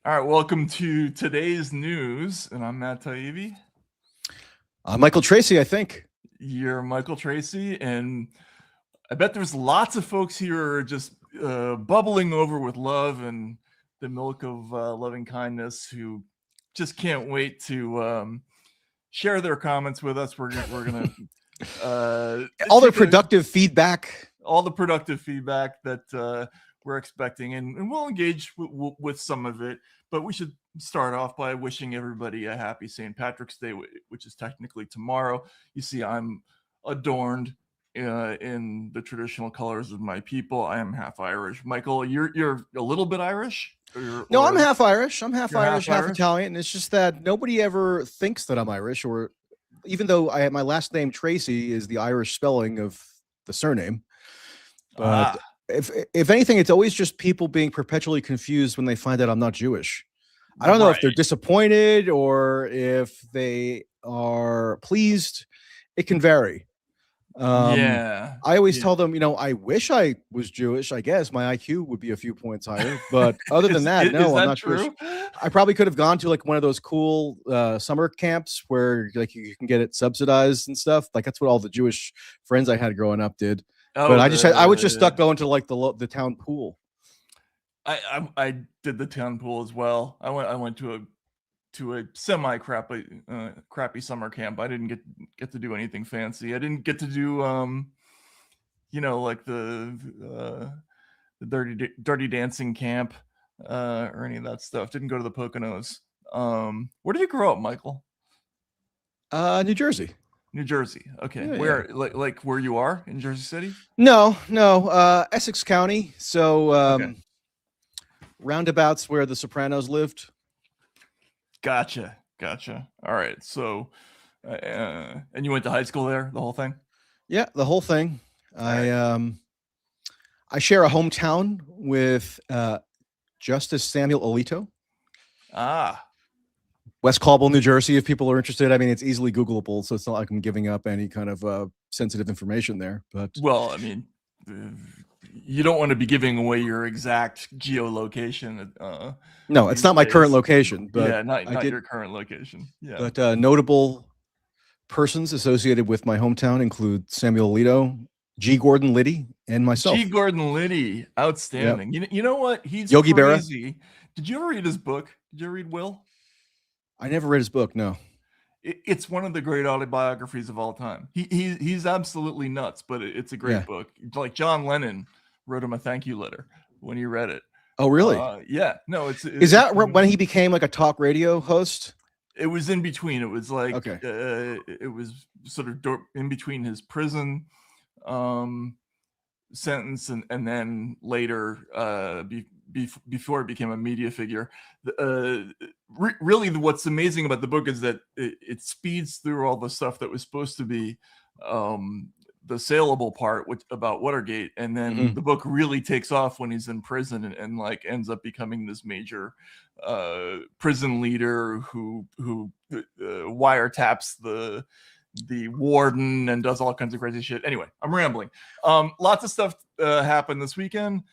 All right, welcome to today's news, and I'm Matt Taibbi. Michael Tracey, I think. You're Michael Tracey, and I bet there's lots of folks here who are just bubbling over with love and the milk of loving kindness who just can't wait to share their comments with us. We're gonna all the productive feedback. All the productive feedback that we're expecting, and we'll engage with some of it. But we should start off by wishing everybody a happy St. Patrick's Day, which is technically tomorrow. You see, I'm adorned in the traditional colors of my people. I am half Irish. Michael, you're a little bit Irish? No, I'm half Irish. I'm half Irish, half Italian. It's just that nobody ever thinks that I'm Irish, or even though my last name Tracey is the Irish spelling of the surname. But if anything, it's always just people being perpetually confused when they find out I'm not Jewish. I don't know if they're disappointed or if they are pleased. It can vary. I always tell them, I wish I was Jewish. I guess my IQ would be a few points higher. But other than that, no, I'm not Jewish. I probably could have gone to like one of those cool summer camps where like you can get it subsidized and stuff. Like that's what all the Jewish friends I had growing up did. But I was just stuck going to like the town pool. I did the town pool as well. I went to a semi crappy summer camp. I didn't get to do anything fancy. I didn't get to do like the dirty dancing camp or any of that stuff. Didn't go to the Poconos. Where did you grow up, Michael? New Jersey. New Jersey. Okay. Yeah, where like where you are in Jersey City? No. Essex County. So roundabouts where the Sopranos lived. Gotcha. All right. So, and you went to high school there, the whole thing? Yeah, the whole thing. I share a hometown with Justice Samuel Alito. West Caldwell, New Jersey, if people are interested. I mean, it's easily Googleable, so it's not like I'm giving up any kind of sensitive information there. But well, I mean, you don't want to be giving away your exact geolocation. No, it's not my current location. But yeah, not your current location. Yeah. But notable persons associated with my hometown include Samuel Alito, G. Gordon Liddy, and myself. G. Gordon Liddy, outstanding. Yep. You know what? He's Yogi crazy. Berra. Did you ever read his book? Did you read Will? I never read his book. No. It's one of the great autobiographies of all time. He's absolutely nuts, but it's a great book. Like John Lennon wrote him a thank you letter when he read it. Oh, really? Yeah. No, is that when he became like a talk radio host? It was in between. It was like it was sort of in between his prison sentence and then later before it became a media figure. Really, what's amazing about the book is that it speeds through all the stuff that was supposed to be the saleable part about Watergate, and then the book really takes off when he's in prison and like ends up becoming this major prison leader who wiretaps the warden and does all kinds of crazy shit. Anyway, I'm rambling. Lots of stuff happened this weekend.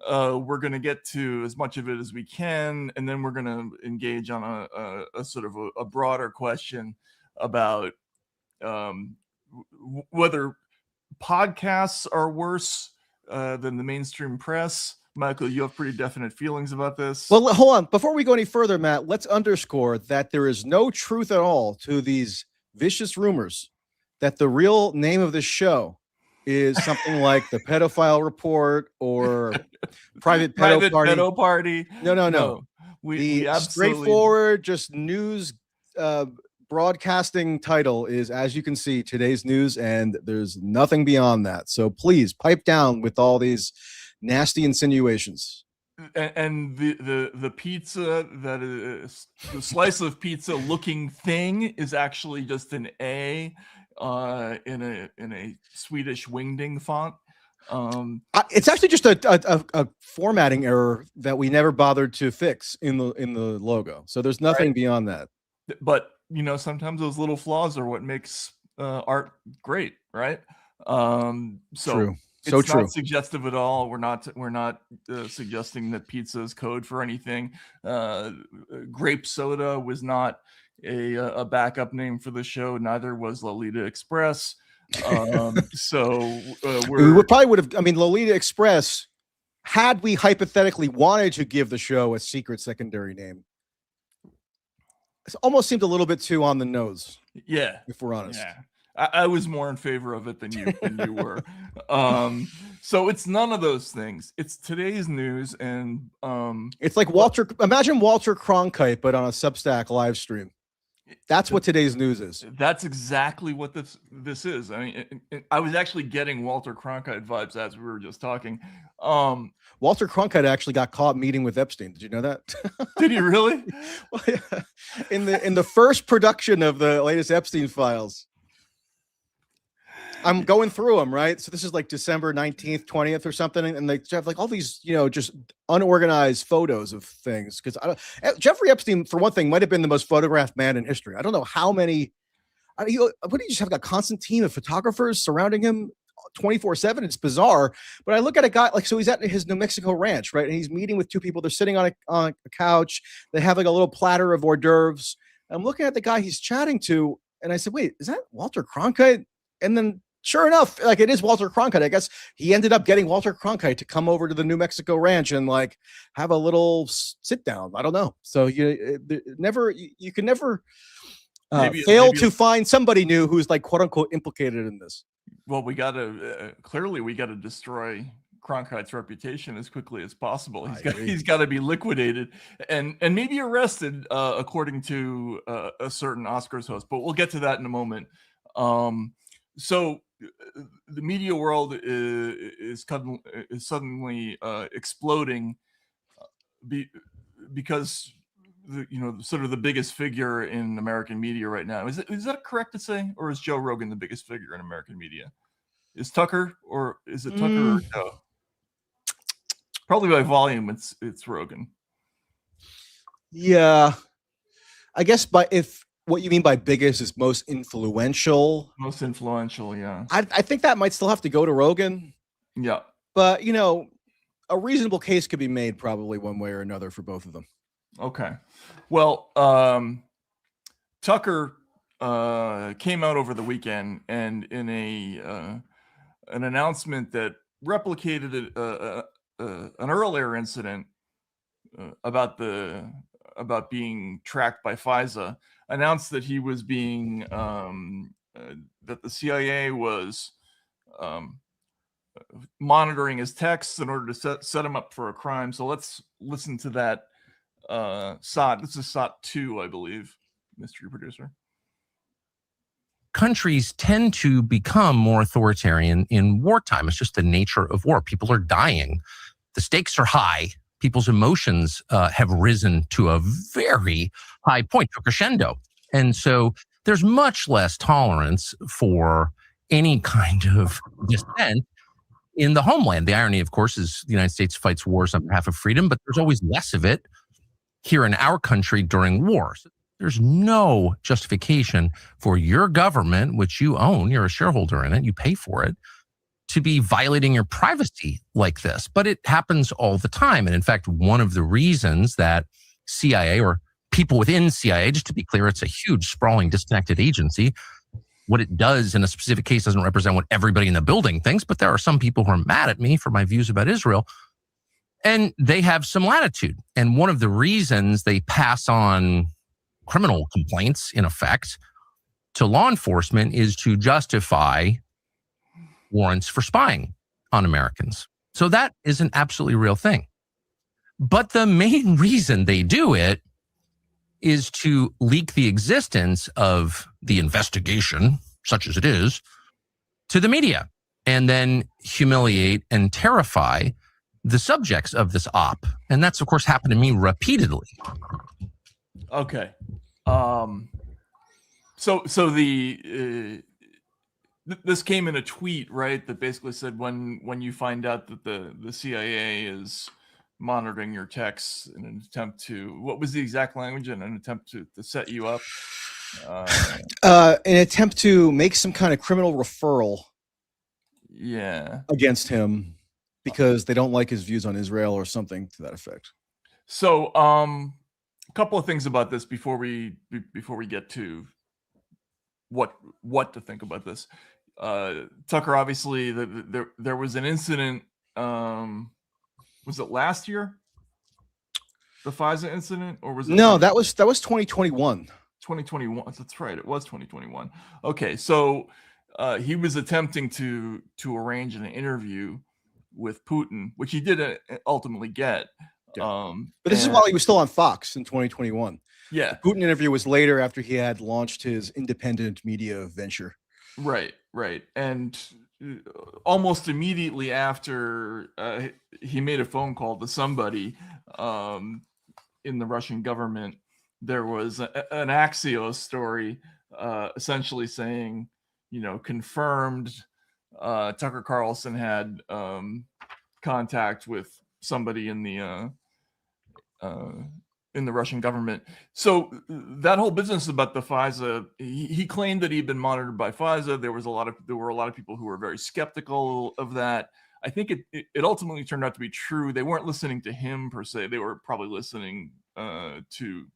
We're going to get to as much of it as we can, and then we're going to engage on a sort of a broader question about whether podcasts are worse than the mainstream press. Michael, you have pretty definite feelings about this. Well, hold on. Before we go any further, Matt, let's underscore that there is no truth at all to these vicious rumors that the real name of this show is something like the Pedophile Report or Private Pedo Party. No. We straightforward, just news broadcasting title is, as you can see, today's news, and there's nothing beyond that. So please pipe down with all these nasty insinuations. And the pizza that is the slice of pizza looking thing is actually just an A in a Swedish wingding font. It's actually just a formatting error that we never bothered to fix in the logo. So there's nothing beyond that. But sometimes those little flaws are what makes art great, right? True. So it's true. not suggestive at all. We're not suggesting that pizza is code for anything. Grape soda was not a backup name for the show. Neither was Lolita Express. So we probably would have. I mean, Lolita Express, had we hypothetically wanted to give the show a secret secondary name, it almost seemed a little bit too on the nose. Yeah, if we're honest. Yeah. I was more in favor of it than you were. So it's none of those things. It's today's news, and it's like imagine Walter Cronkite, but on a Substack live stream. That's what today's news is. That's exactly what this is. I mean, I was actually getting Walter Cronkite vibes as we were just talking. Walter Cronkite actually got caught meeting with Epstein. Did you know that? Did he really? Well, yeah. In the first production of the latest Epstein files. I'm going through them, right? So this is like December 19th, 20th or something. And they have like all these, just unorganized photos of things. Because Jeffrey Epstein, for one thing, might have been the most photographed man in history. I don't know how many. What do you just have a constant team of photographers surrounding him 24/7? It's bizarre. But I look at a guy so he's at his New Mexico ranch, right? And he's meeting with two people. They're sitting on a couch. They have like a little platter of hors d'oeuvres. I'm looking at the guy he's chatting to. And I said, wait, is that Walter Cronkite? And then sure enough, like it is Walter Cronkite. I guess he ended up getting Walter Cronkite to come over to the New Mexico ranch and like have a little sit down. I don't know. So you can never fail to find somebody new who's like quote unquote implicated in this. Well, we got to destroy Cronkite's reputation as quickly as possible. He's got to be liquidated and maybe arrested, according to a certain Oscars host. But we'll get to that in a moment. So the media world is suddenly exploding because sort of the biggest figure in American media right now. Is that correct to say, or is Joe Rogan the biggest figure in American media? Is Tucker, or is it Tucker or Joe? Probably by volume, it's Rogan. Yeah, I guess if what you mean by biggest is most influential. Most influential, yeah. I think that might still have to go to Rogan. Yeah. But, a reasonable case could be made probably one way or another for both of them. Okay. Well, Tucker came out over the weekend and in an announcement that replicated an earlier incident about being tracked by FISA, announced that he was being that the CIA was monitoring his texts in order to set him up for a crime. So let's listen to that. SOT. This is SOT 2, I believe, Mr. Producer. Countries tend to become more authoritarian in wartime. It's just the nature of war. People are dying. The stakes are high. People's emotions have risen to a very high point, to a crescendo. And so there's much less tolerance for any kind of dissent in the homeland. The irony, of course, is the United States fights wars on behalf of freedom, but there's always less of it here in our country during wars. There's no justification for your government, which you own, you're a shareholder in it, you pay for it, to be violating your privacy like this. But it happens all the time. And in fact, one of the reasons that CIA or people within CIA, just to be clear, it's a huge, sprawling, disconnected agency. What it does in a specific case doesn't represent what everybody in the building thinks, but there are some people who are mad at me for my views about Israel. And they have some latitude. And one of the reasons they pass on criminal complaints, in effect, to law enforcement is to justify warrants for spying on Americans. So that is an absolutely real thing. But the main reason they do it is to leak the existence of the investigation, such as it is, to the media, and then humiliate and terrify the subjects of this op. And that's, of course, happened to me repeatedly. Okay. So this came in a tweet, right? That basically said when you find out that the CIA is monitoring your texts in an attempt to, what was the exact language? In an attempt to set you up? An attempt to make some kind of criminal referral. Yeah. against him because they don't like his views on Israel or something to that effect. So, a couple of things about this before we get to what to think about this. Tucker, obviously, there was an incident. Was it last year? The FISA incident, or was it? No, that was 2021. 2021. That's right. It was 2021. Okay, so he was attempting to arrange an interview with Putin, which he did ultimately get. Yeah. But this is while he was still on Fox in 2021. Yeah. The Putin interview was later after he had launched his independent media venture. Right. And almost immediately after, he made a phone call to somebody in the Russian government. There was an Axios story essentially saying, confirmed Tucker Carlson had contact with somebody in the Russian government. So that whole business about the FISA, he claimed that he'd been monitored by FISA. There were a lot of people who were very skeptical of that. I think it ultimately turned out to be true. They weren't listening to him per se. They were probably listening to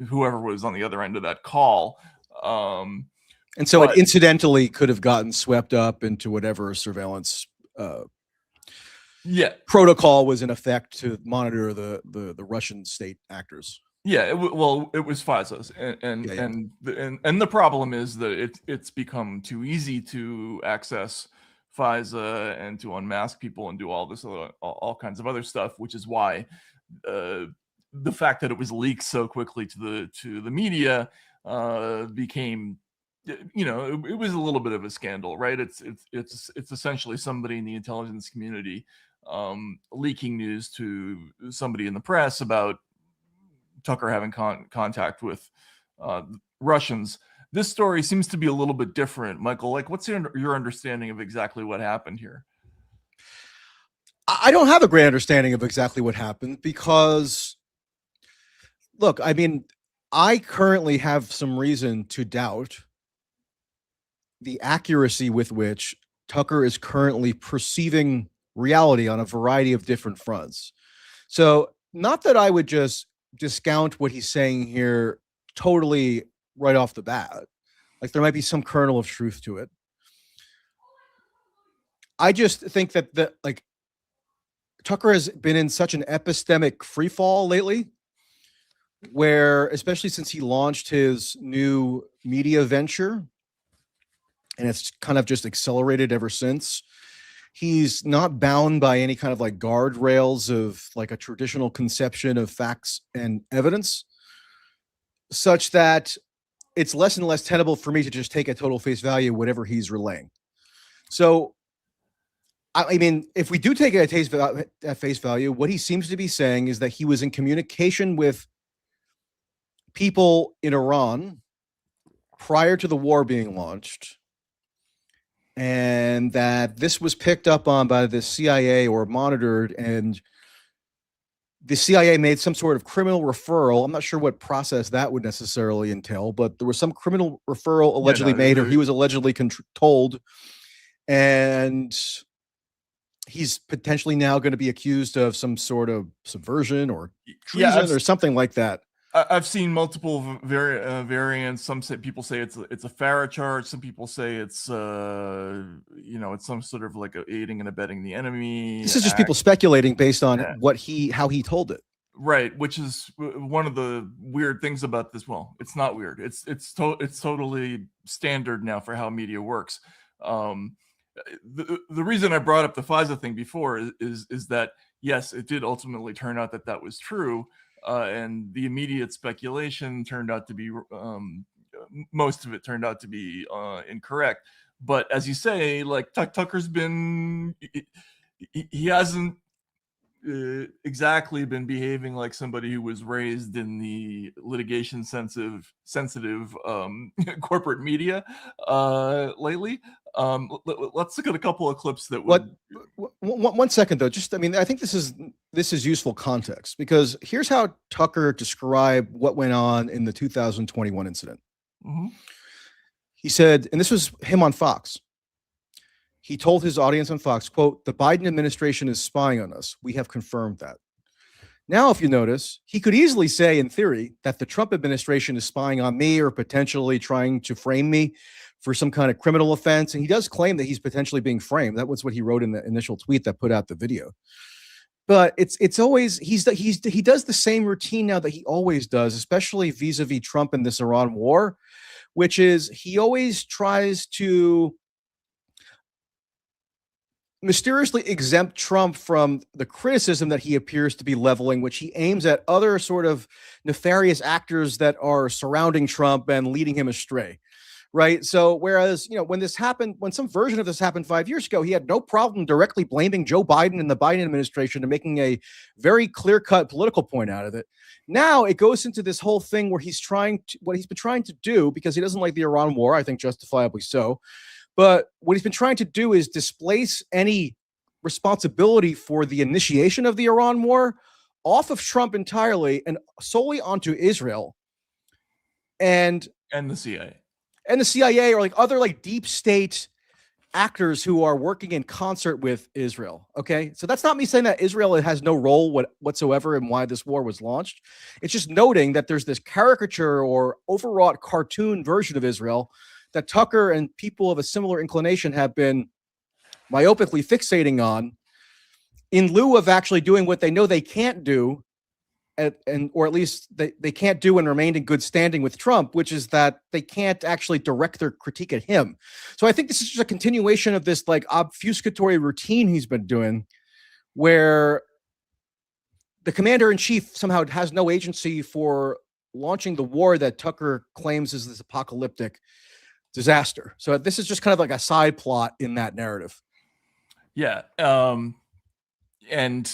whoever was on the other end of that call. And so it incidentally could have gotten swept up into whatever surveillance protocol was in effect to monitor the Russian state actors. Yeah, it was FISA's, and the problem is that it's become too easy to access FISA and to unmask people and do all this all kinds of other stuff, which is why the fact that it was leaked so quickly to the media became, it was a little bit of a scandal, right? It's essentially somebody in the intelligence community leaking news to somebody in the press about Tucker having contact with Russians. This story seems to be a little bit different. Michael, like, what's your understanding of exactly what happened here? I don't have a great understanding of exactly what happened because, look, I mean, I currently have some reason to doubt the accuracy with which Tucker is currently perceiving reality on a variety of different fronts. So not that I would just discount what he's saying here totally right off the bat. Like, there might be some kernel of truth to it. I just think that Tucker has been in such an epistemic freefall lately, where, especially since he launched his new media venture, and it's kind of just accelerated ever since, he's not bound by any kind of like guardrails of like a traditional conception of facts and evidence, such that it's less and less tenable for me to just take at total face value whatever he's relaying. So, I mean, if we do take it at face value, what he seems to be saying is that he was in communication with people in Iran prior to the war being launched, and that this was picked up on by the CIA or monitored, and the CIA made some sort of criminal referral. I'm not sure what process that would necessarily entail, but there was some criminal referral allegedly made, or he was allegedly told, and he's potentially now going to be accused of some sort of subversion or treason or something like that. I've seen multiple variants. People say it's a FARA charge. Some people say it's it's some sort of like aiding and abetting the enemy. This is just people speculating based on how he told it. Right, which is one of the weird things about this. Well, it's not weird. It's totally standard now for how media works. The reason I brought up the FISA thing before is that, yes, it did ultimately turn out that was true. And the immediate speculation turned out to be, most of it turned out to be incorrect. But as you say, like Tucker's been, he hasn't exactly been behaving like somebody who was raised in the litigation sensitive corporate media lately. Let's look at a couple of clips that would. One second though, just, I mean, I think this is useful context, because here's how Tucker described what went on in the 2021 incident. Mm-hmm. He said, and this was him on Fox, He told his audience on Fox, quote, "The Biden administration is spying on us. We have confirmed that." Now, if you notice, he could easily say, in theory, that the Trump administration is spying on me or potentially trying to frame me for some kind of criminal offense. And he does claim that he's potentially being framed. That was what he wrote in the initial tweet that put out the video. But it's always he does the same routine now that he always does, especially vis-a-vis Trump and this Iran war, which is he always tries to mysteriously exempt Trump from the criticism that he appears to be leveling, which he aims at other sort of nefarious actors that are surrounding Trump and leading him astray. Right. So whereas, when this happened, when some version of this happened 5 years ago, he had no problem directly blaming Joe Biden and the Biden administration and making a very clear cut political point out of it. Now it goes into this whole thing where what he's been trying to do, because he doesn't like the Iran war, I think justifiably so. But what he's been trying to do is displace any responsibility for the initiation of the Iran war off of Trump entirely and solely onto Israel and the CIA. And the CIA, or like other like deep state actors who are working in concert with Israel. Okay. So that's not me saying that Israel has no role whatsoever in why this war was launched. It's just noting that there's this caricature or overwrought cartoon version of Israel that Tucker and people of a similar inclination have been myopically fixating on in lieu of actually doing what they know they can't do, or at least they can't do and remain in good standing with Trump, which is that they can't actually direct their critique at him. So I think this is just a continuation of this like obfuscatory routine he's been doing, where the commander-in-chief somehow has no agency for launching the war that Tucker claims is this apocalyptic disaster. So this is just kind of like a side plot in that narrative. Yeah. And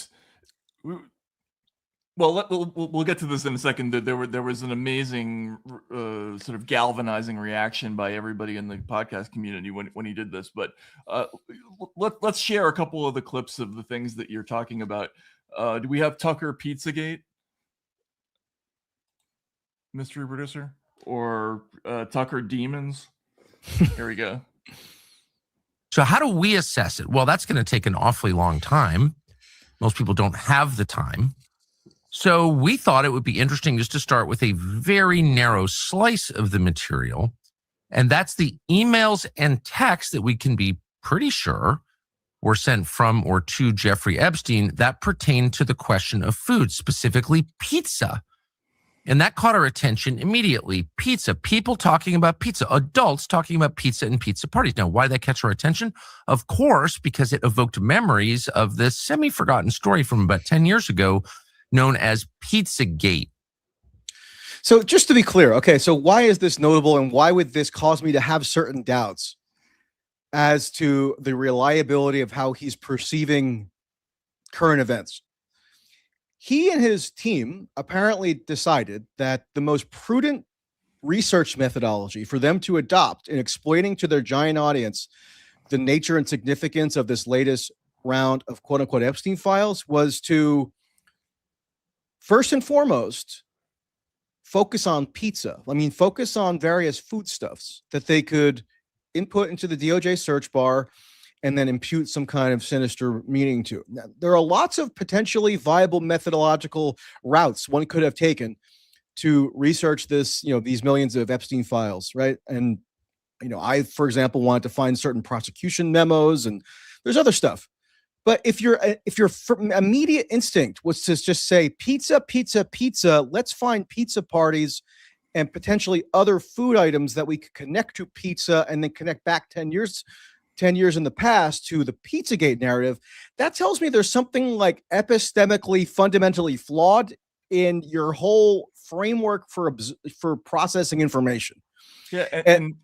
we'll get to this in a second. There was an amazing sort of galvanizing reaction by everybody in the podcast community when he did this. But let's share a couple of the clips of the things that you're talking about. Do we have Tucker Pizzagate, mystery producer, or Tucker Demons? Here we go. So how do we assess it? Well, that's going to take an awfully long time. Most people don't have the time. So we thought it would be interesting just to start with a very narrow slice of the material. And that's the emails and texts that we can be pretty sure were sent from or to Jeffrey Epstein that pertain to the question of food, specifically pizza. And that caught our attention immediately. Pizza, people talking about pizza, adults talking about pizza and pizza parties. Now, why did that catch our attention? Of course, because it evoked memories of this semi-forgotten story from about 10 years ago known as Pizzagate. So just to be clear, okay, so why is this notable and why would this cause me to have certain doubts as to the reliability of how he's perceiving current events? He and his team apparently decided that the most prudent research methodology for them to adopt in explaining to their giant audience the nature and significance of this latest round of quote unquote Epstein files was to first and foremost focus on pizza. I mean, focus on various foodstuffs that they could input into the DOJ search bar and then impute some kind of sinister meaning to. Now, there are lots of potentially viable methodological routes one could have taken to research this, these millions of Epstein files, right? And, I, for example, wanted to find certain prosecution memos, and there's other stuff. But if your immediate instinct was to just say pizza, pizza, pizza, let's find pizza parties and potentially other food items that we could connect to pizza and then connect back 10 years in the past to the Pizzagate narrative, that tells me there's something like epistemically fundamentally flawed in your whole framework for processing information. Yeah, and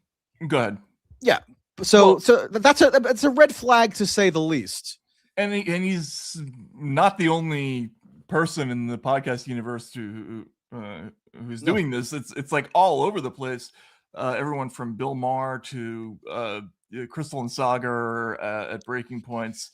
go ahead. Yeah, so that's a red flag to say the least. And he's not the only person in the podcast universe who's doing this. It's like all over the place. Everyone from Bill Maher to Crystal and Sagar at Breaking Points,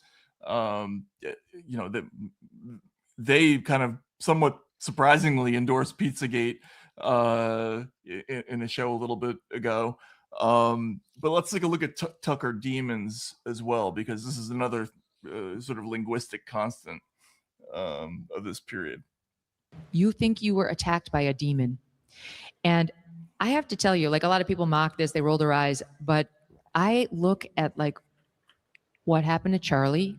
they kind of somewhat surprisingly endorsed Pizzagate in a show a little bit ago. But let's take a look at Tucker demons as well, because this is another sort of linguistic constant of this period. You think you were attacked by a demon. And I have to tell you, like, a lot of people mock this, they roll their eyes, but I look at like what happened to Charlie,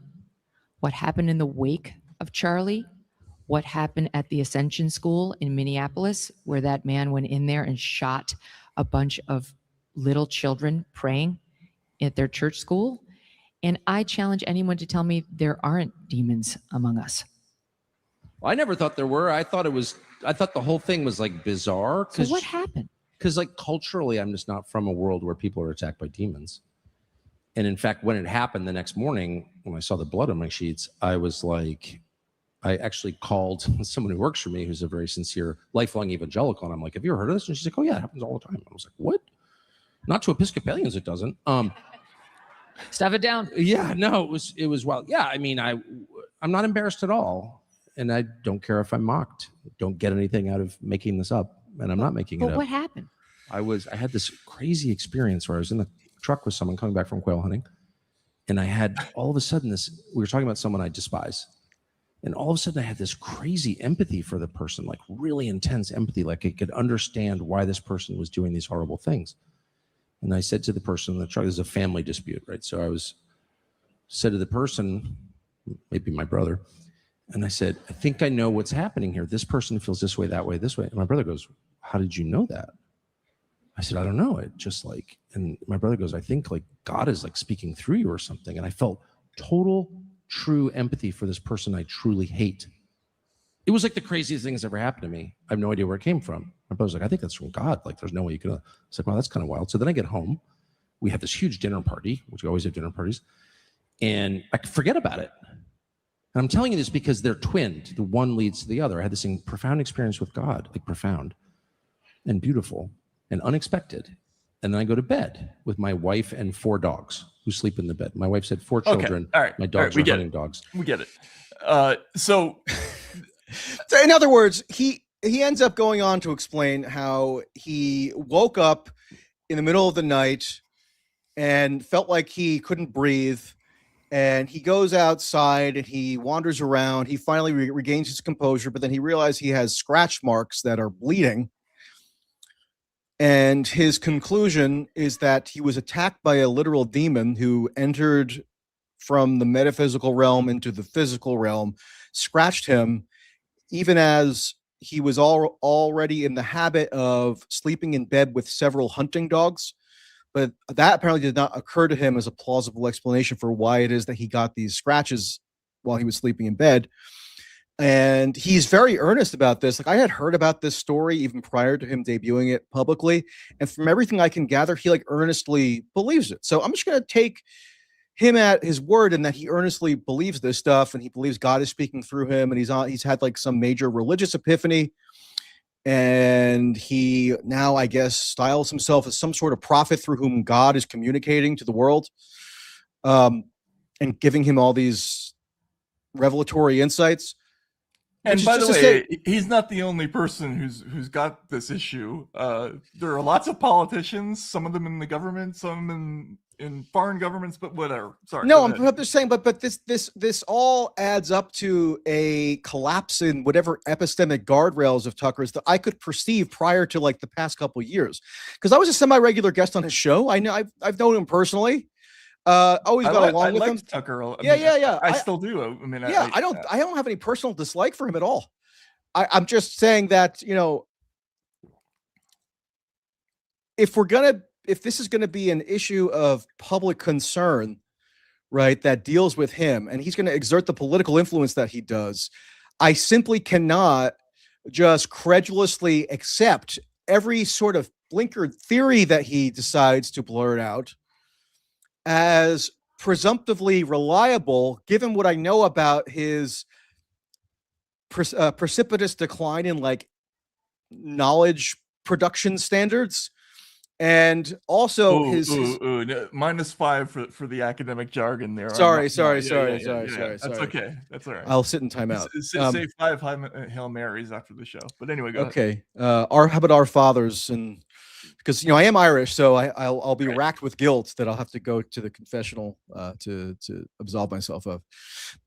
what happened in the wake of Charlie, what happened at the Ascension School in Minneapolis, where that man went in there and shot a bunch of little children praying at their church school. And I challenge anyone to tell me there aren't demons among us. Well, I never thought there were. I thought the whole thing was like bizarre. So what happened? Because like culturally, I'm just not from a world where people are attacked by demons. And in fact, when it happened the next morning, when I saw the blood on my sheets, I was like, I actually called someone who works for me, who's a very sincere, lifelong evangelical. And I'm like, have you ever heard of this? And she's like, oh yeah, it happens all the time. I was like, what? Not to Episcopalians, it doesn't. Stuff it down. Yeah, no, it was wild. Yeah, I mean, I'm not embarrassed at all. And I don't care if I'm mocked. Don't get anything out of making this up. And I'm not making it up. But what happened? I had this crazy experience where I was in the truck with someone coming back from quail hunting. And I had all of a sudden we were talking about someone I despise. And all of a sudden I had this crazy empathy for the person, like really intense empathy. Like I could understand why this person was doing these horrible things. And I said to the person in the truck, this is a family dispute, right? So I said to the person, maybe my brother, and I said, I think I know what's happening here. This person feels this way, that way, this way. And my brother goes, how did you know that? I said, I don't know. It just like, and my brother goes, I think like God is like speaking through you or something. And I felt total, true empathy for this person I truly hate. It was like the craziest thing that's ever happened to me. I have no idea where it came from. My brother's like, I think that's from God. Like, there's no way you could. It's like, well, that's kind of wild. So then I get home. We have this huge dinner party, which we always have dinner parties. And I forget about it. And I'm telling you this because they're twinned. The one leads to the other. I had this profound experience with God, like profound and beautiful and unexpected. And then I go to bed with my wife and 4 dogs who sleep in the bed. My wife said 4 children. Okay. All right. My dogs are hunting dogs. We get it. So in other words, he ends up going on to explain how he woke up in the middle of the night and felt like he couldn't breathe. And he goes outside and he wanders around. He finally regains his composure, but then he realizes he has scratch marks that are bleeding. And his conclusion is that he was attacked by a literal demon who entered from the metaphysical realm into the physical realm, scratched him, even as he was already in the habit of sleeping in bed with several hunting dogs. But that apparently did not occur to him as a plausible explanation for why it is that he got these scratches while he was sleeping in bed. And he's very earnest about this. Like, I had heard about this story even prior to him debuting it publicly. And from everything I can gather, he like earnestly believes it. So I'm just going to take him at his word and that he earnestly believes this stuff and he believes God is speaking through him. And he's had like some major religious epiphany. And he now, I guess, styles himself as some sort of prophet through whom God is communicating to the world, and giving him all these revelatory insights. And by the way, he's not the only person who's got this issue. There are lots of politicians, some of them in the government, some in foreign governments, but whatever. Sorry. No, I'm just saying, but this all adds up to a collapse in whatever epistemic guardrails of Tucker's that I could perceive prior to like the past couple of years, because I was a semi-regular guest on his show. I know I've known him personally. Always got along with him. Tucker. Yeah. I still do. I mean, I don't have any personal dislike for him at all. I'm just saying that, you know, if this is gonna be an issue of public concern, right, that deals with him, and he's gonna exert the political influence that he does, I simply cannot just credulously accept every sort of blinkered theory that he decides to blurt out as presumptively reliable, given what I know about his precipitous decline in like knowledge production standards And also his -5 for the academic jargon there. sorry. That's okay. That's all right. I'll sit in timeout. Say 5 Hail Marys after the show. But anyway, go ahead. Okay. How about our fathers? And because I am Irish, so I'll be racked with guilt that I'll have to go to the confessional to absolve myself of.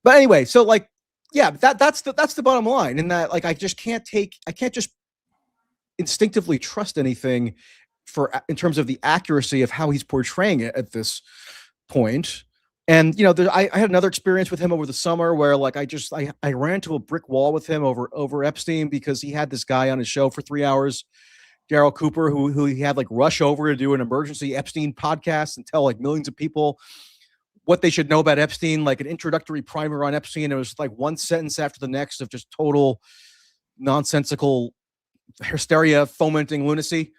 But anyway, so like, yeah, that's the bottom line. In that, like, I can't just instinctively trust anything in terms of the accuracy of how he's portraying it at this point. And I had another experience with him over the summer where like I ran to a brick wall with him over Epstein, because he had this guy on his show for 3 hours, Daryl Cooper, who he had like rush over to do an emergency Epstein podcast and tell like millions of people what they should know about Epstein, like an introductory primer on Epstein. It was like one sentence after the next of just total nonsensical hysteria, fomenting lunacy.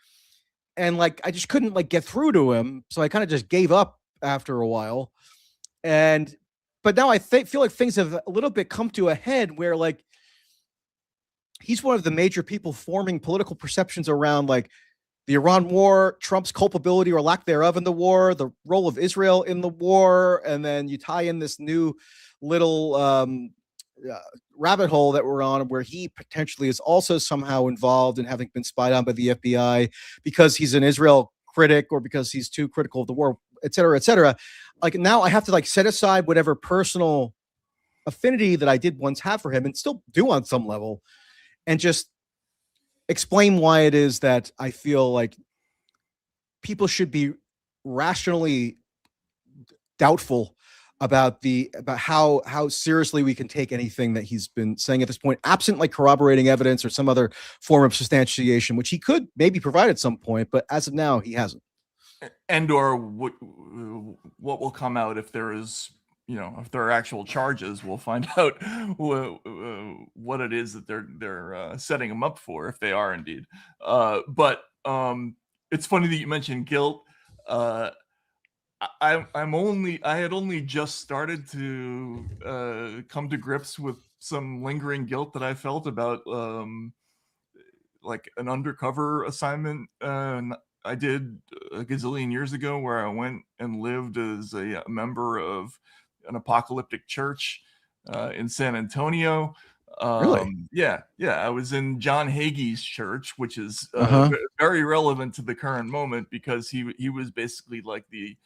And like, I just couldn't like get through to him. So I kind of just gave up after a while. But now I feel like things have a little bit come to a head where like, he's one of the major people forming political perceptions around like the Iran war, Trump's culpability or lack thereof in the war, the role of Israel in the war. And then you tie in this new little rabbit hole that we're on, where he potentially is also somehow involved in having been spied on by the FBI because he's an Israel critic or because he's too critical of the war, et cetera, et cetera. Like now I have to like set aside whatever personal affinity that I did once have for him, and still do on some level, and just explain why it is that I feel like people should be rationally doubtful about how seriously we can take anything that he's been saying at this point, absent like corroborating evidence or some other form of substantiation, which he could maybe provide at some point, but as of now, he hasn't. And or what will come out if there is, if there are actual charges, we'll find out what it is that they're setting him up for, if they are indeed. But it's funny that you mentioned guilt. I had only just started to come to grips with some lingering guilt that I felt about like an undercover assignment I did a gazillion years ago, where I went and lived as a member of an apocalyptic church in San Antonio. Really? Yeah. I was in John Hagee's church, which is very relevant to the current moment, because he was basically like the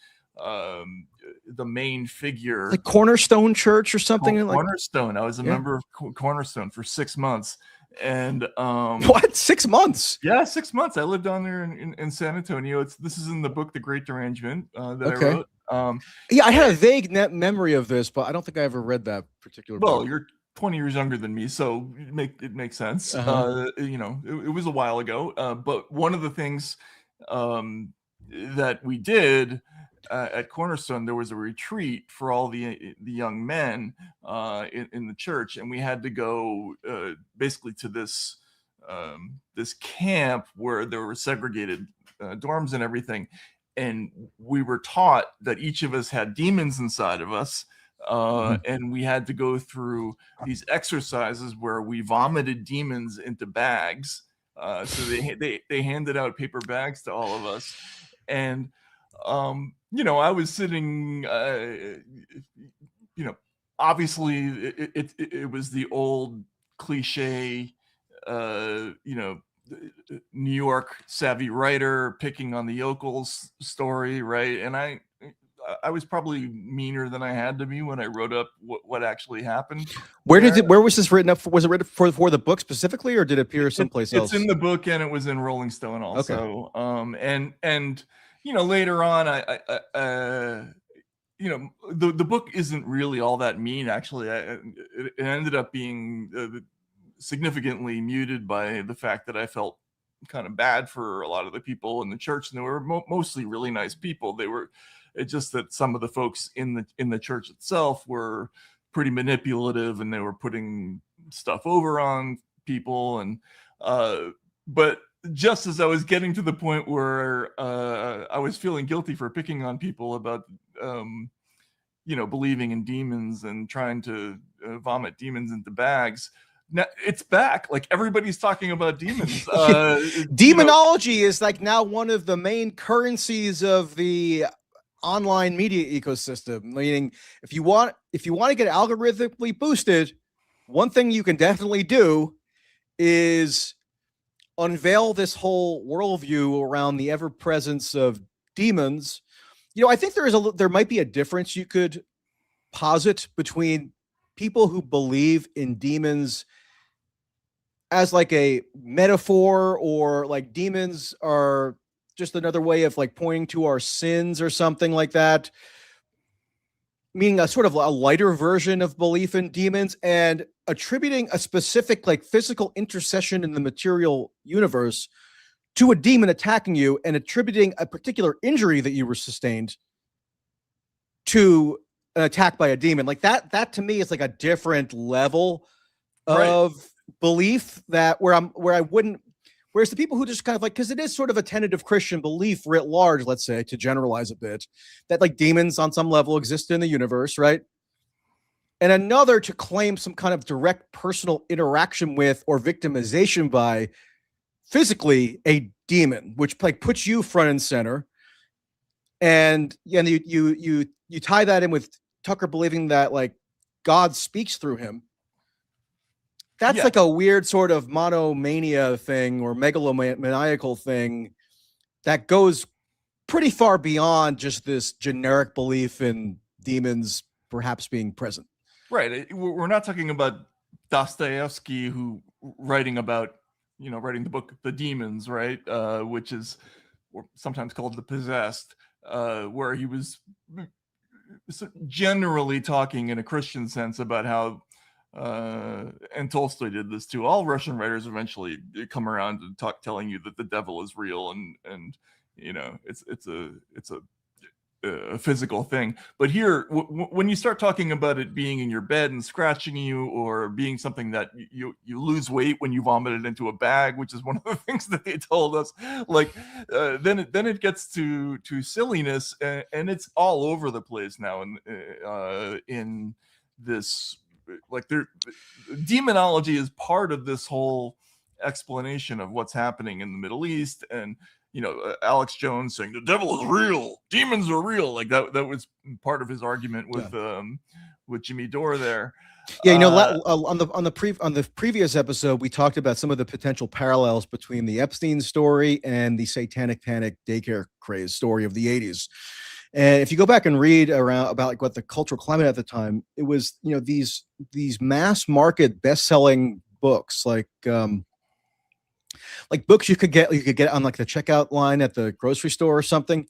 main figure, like Cornerstone Church or something. Cornerstone. I was a member of Cornerstone for 6 months. And what, 6 months? Yeah, 6 months. I lived down there in San Antonio. This is in the book The Great Derangement that I wrote. Yeah, I had a vague memory of this, but I don't think I ever read that particular book. Well, you're 20 years younger than me, so it makes sense. It was a while ago, but one of the things that we did at Cornerstone, there was a retreat for all the young men in the church, and we had to go basically to this camp where there were segregated dorms and everything, and we were taught that each of us had demons inside of us, and we had to go through these exercises where we vomited demons into bags. So they handed out paper bags to all of us, and I was sitting, obviously it was the old cliche, New York savvy writer picking on the yokels story, right? And I was probably meaner than I had to be when I wrote up what actually happened. Where was this written up for? Was it written for the book specifically, or did it appear someplace else? It's in the book, and it was in Rolling Stone also. Okay. And later on, the book isn't really all that mean, actually. It ended up being significantly muted by the fact that I felt kind of bad for a lot of the people in the church, and they were mostly really nice people. It's just that some of the folks in the church itself were pretty manipulative, and they were putting stuff over on people. And but just as I was getting to the point where I was feeling guilty for picking on people about believing in demons and trying to vomit demons into bags, now it's back. Like everybody's talking about demons. Demonology is like now one of the main currencies of the online media ecosystem. Meaning, if you want to get algorithmically boosted, one thing you can definitely do is unveil this whole worldview around the ever presence of demons. I think there might be a difference you could posit between people who believe in demons as like a metaphor, or like demons are just another way of like pointing to our sins or something like that, meaning a sort of a lighter version of belief in demons, and attributing a specific like physical intercession in the material universe to a demon attacking you, and attributing a particular injury that you were sustained to an attack by a demon. Like that to me is like a different level of belief, that where I wouldn't, whereas the people who just kind of like, because it is sort of a tentative Christian belief writ large, let's say, to generalize a bit, that like demons on some level exist in the universe, right? And another to claim some kind of direct personal interaction with or victimization by physically a demon, which like puts you front and center. And you tie that in with Tucker believing that like God speaks through him. That's like a weird sort of monomania thing or megalomaniacal thing that goes pretty far beyond just this generic belief in demons perhaps being present. Right. We're not talking about Dostoevsky, who writing the book The Demons, right? Which is sometimes called The Possessed, where he was generally talking in a Christian sense about how, and Tolstoy did this too. All Russian writers eventually come around to telling you that the devil is real, and it's a physical thing. But here, when you start talking about it being in your bed and scratching you, or being something that you lose weight when you vomit it into a bag, which is one of the things that they told us, like then it gets to silliness, and it's all over the place now in this. Like demonology is part of this whole explanation of what's happening in the Middle East. And Alex Jones saying the devil is real, demons are real, like that was part of his argument with Jimmy Dore there. On the previous episode, we talked about some of the potential parallels between the Epstein story and the satanic panic daycare craze story of the 80s. And if you go back and read about like what the cultural climate at the time, it was these mass market best-selling books, like books you could get on like the checkout line at the grocery store or something,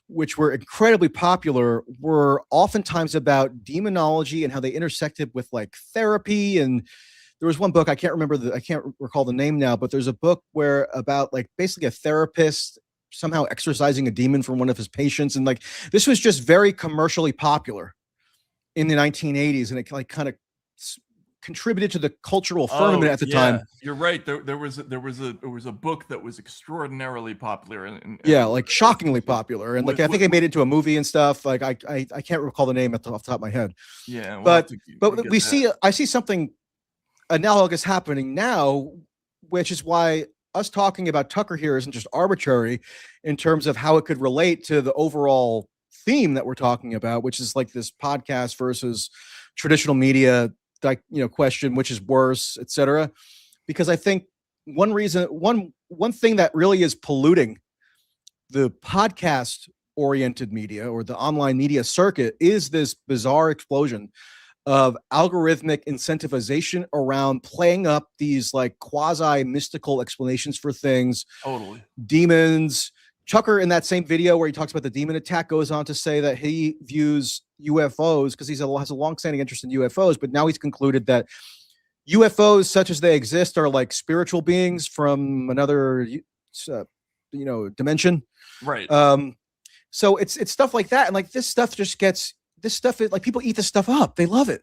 which were incredibly popular, were oftentimes about demonology and how they intersected with like therapy. And there was one book, I can't recall the name now, but there's a book where about like basically a therapist somehow exorcising a demon from one of his patients. And like, this was just very commercially popular in the 1980s. And it like kind of contributed to the cultural firmament at the time. You're right. There was a book that was extraordinarily popular and like shockingly popular. And like, I think they made it into a movie and stuff. Like I can't recall the name off the top of my head. Yeah. But I see something analogous happening now, which is why us talking about Tucker here isn't just arbitrary in terms of how it could relate to the overall theme that we're talking about, which is like this podcast versus traditional media, like, question, which is worse, etc. Because I think one thing that really is polluting the podcast oriented media or the online media circuit is this bizarre explosion of algorithmic incentivization around playing up these like quasi mystical explanations for things. Totally. Demons. Tucker, in that same video where he talks about the demon attack, goes on to say that he views UFOs, because he has a long-standing interest in UFOs, but now he's concluded that UFOs, such as they exist, are like spiritual beings from another, dimension. Right. So it's stuff like that, and like this stuff is like people eat this stuff up. They love it,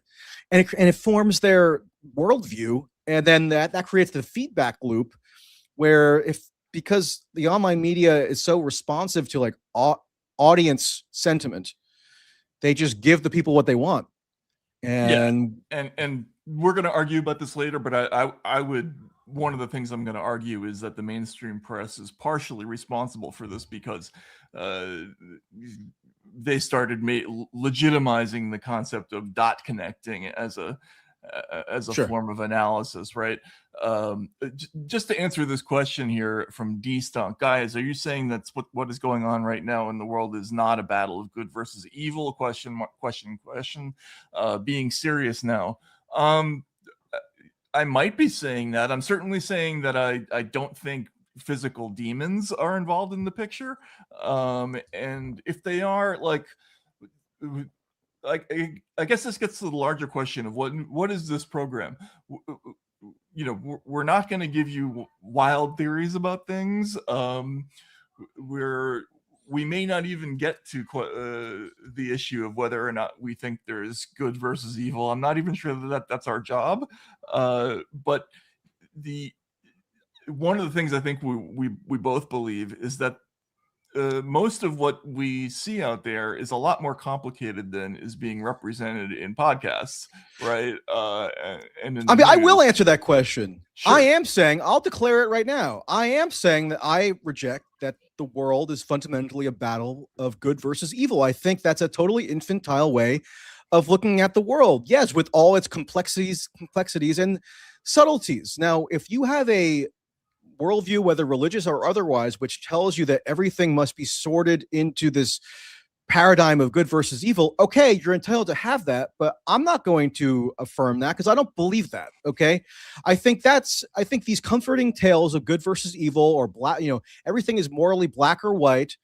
and it forms their worldview, and then that creates the feedback loop where because the online media is so responsive to like audience sentiment, they just give the people what they want. And we're going to argue about this later, but I would, one of the things I'm going to argue is that the mainstream press is partially responsible for this because they started legitimizing the concept of dot connecting as a Sure. form of analysis, right? Just to answer this question here from D Stunk, guys, are you saying that's what is going on right now in the world is not a battle of good versus evil? Question. Being serious now. I might be saying that. I'm certainly saying that I don't think physical demons are involved in the picture. And if they are, like I guess this gets to the larger question of what is this program? You know, we're not going to give you wild theories about things. We may not even get to the issue of whether or not we think there's good versus evil. I'm not even sure that that's our job. But one of the things I think we both believe is that most of what we see out there is a lot more complicated than is being represented in podcasts, right? And I mean, I will answer that question. Sure. I am saying, I'll declare it right now. I am saying that I reject that the world is fundamentally a battle of good versus evil. I think that's a totally infantile way of looking at the world. Yes, with all its complexities and subtleties. Now, if you have a worldview, whether religious or otherwise, which tells you that everything must be sorted into this paradigm of good versus evil, okay, you're entitled to have that, but I'm not going to affirm that because I don't believe that. Okay, I think these comforting tales of good versus evil or black, everything is morally black or white.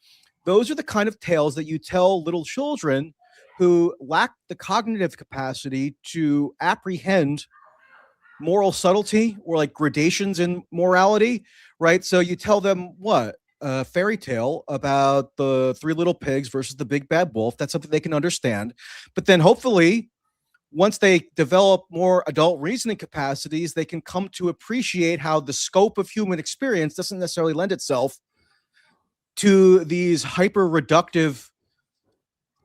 Those are the kind of tales that you tell little children who lack the cognitive capacity to apprehend moral subtlety or like gradations in morality, right? So you tell them what? A fairy tale about the three little pigs versus the big bad wolf. That's something they can understand. But then hopefully, once they develop more adult reasoning capacities, they can come to appreciate how the scope of human experience doesn't necessarily lend itself to these hyper reductive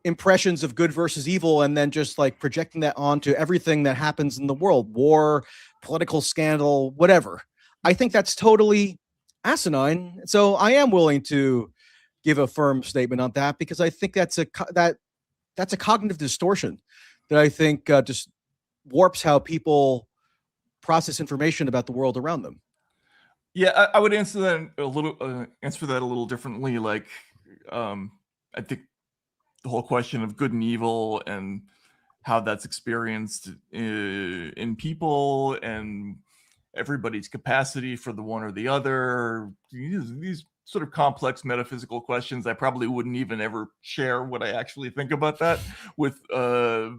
impressions of good versus evil and then just like projecting that onto everything that happens in the world, war, political scandal, whatever. I think that's totally asinine. So I am willing to give a firm statement on that because I think that's a cognitive distortion that I think just warps how people process information about the world around them. Yeah, I would answer that a little differently. Like, I think the whole question of good and evil and how that's experienced in people and everybody's capacity for the one or the other, these sort of complex metaphysical questions. I probably wouldn't even ever share what I actually think about that with the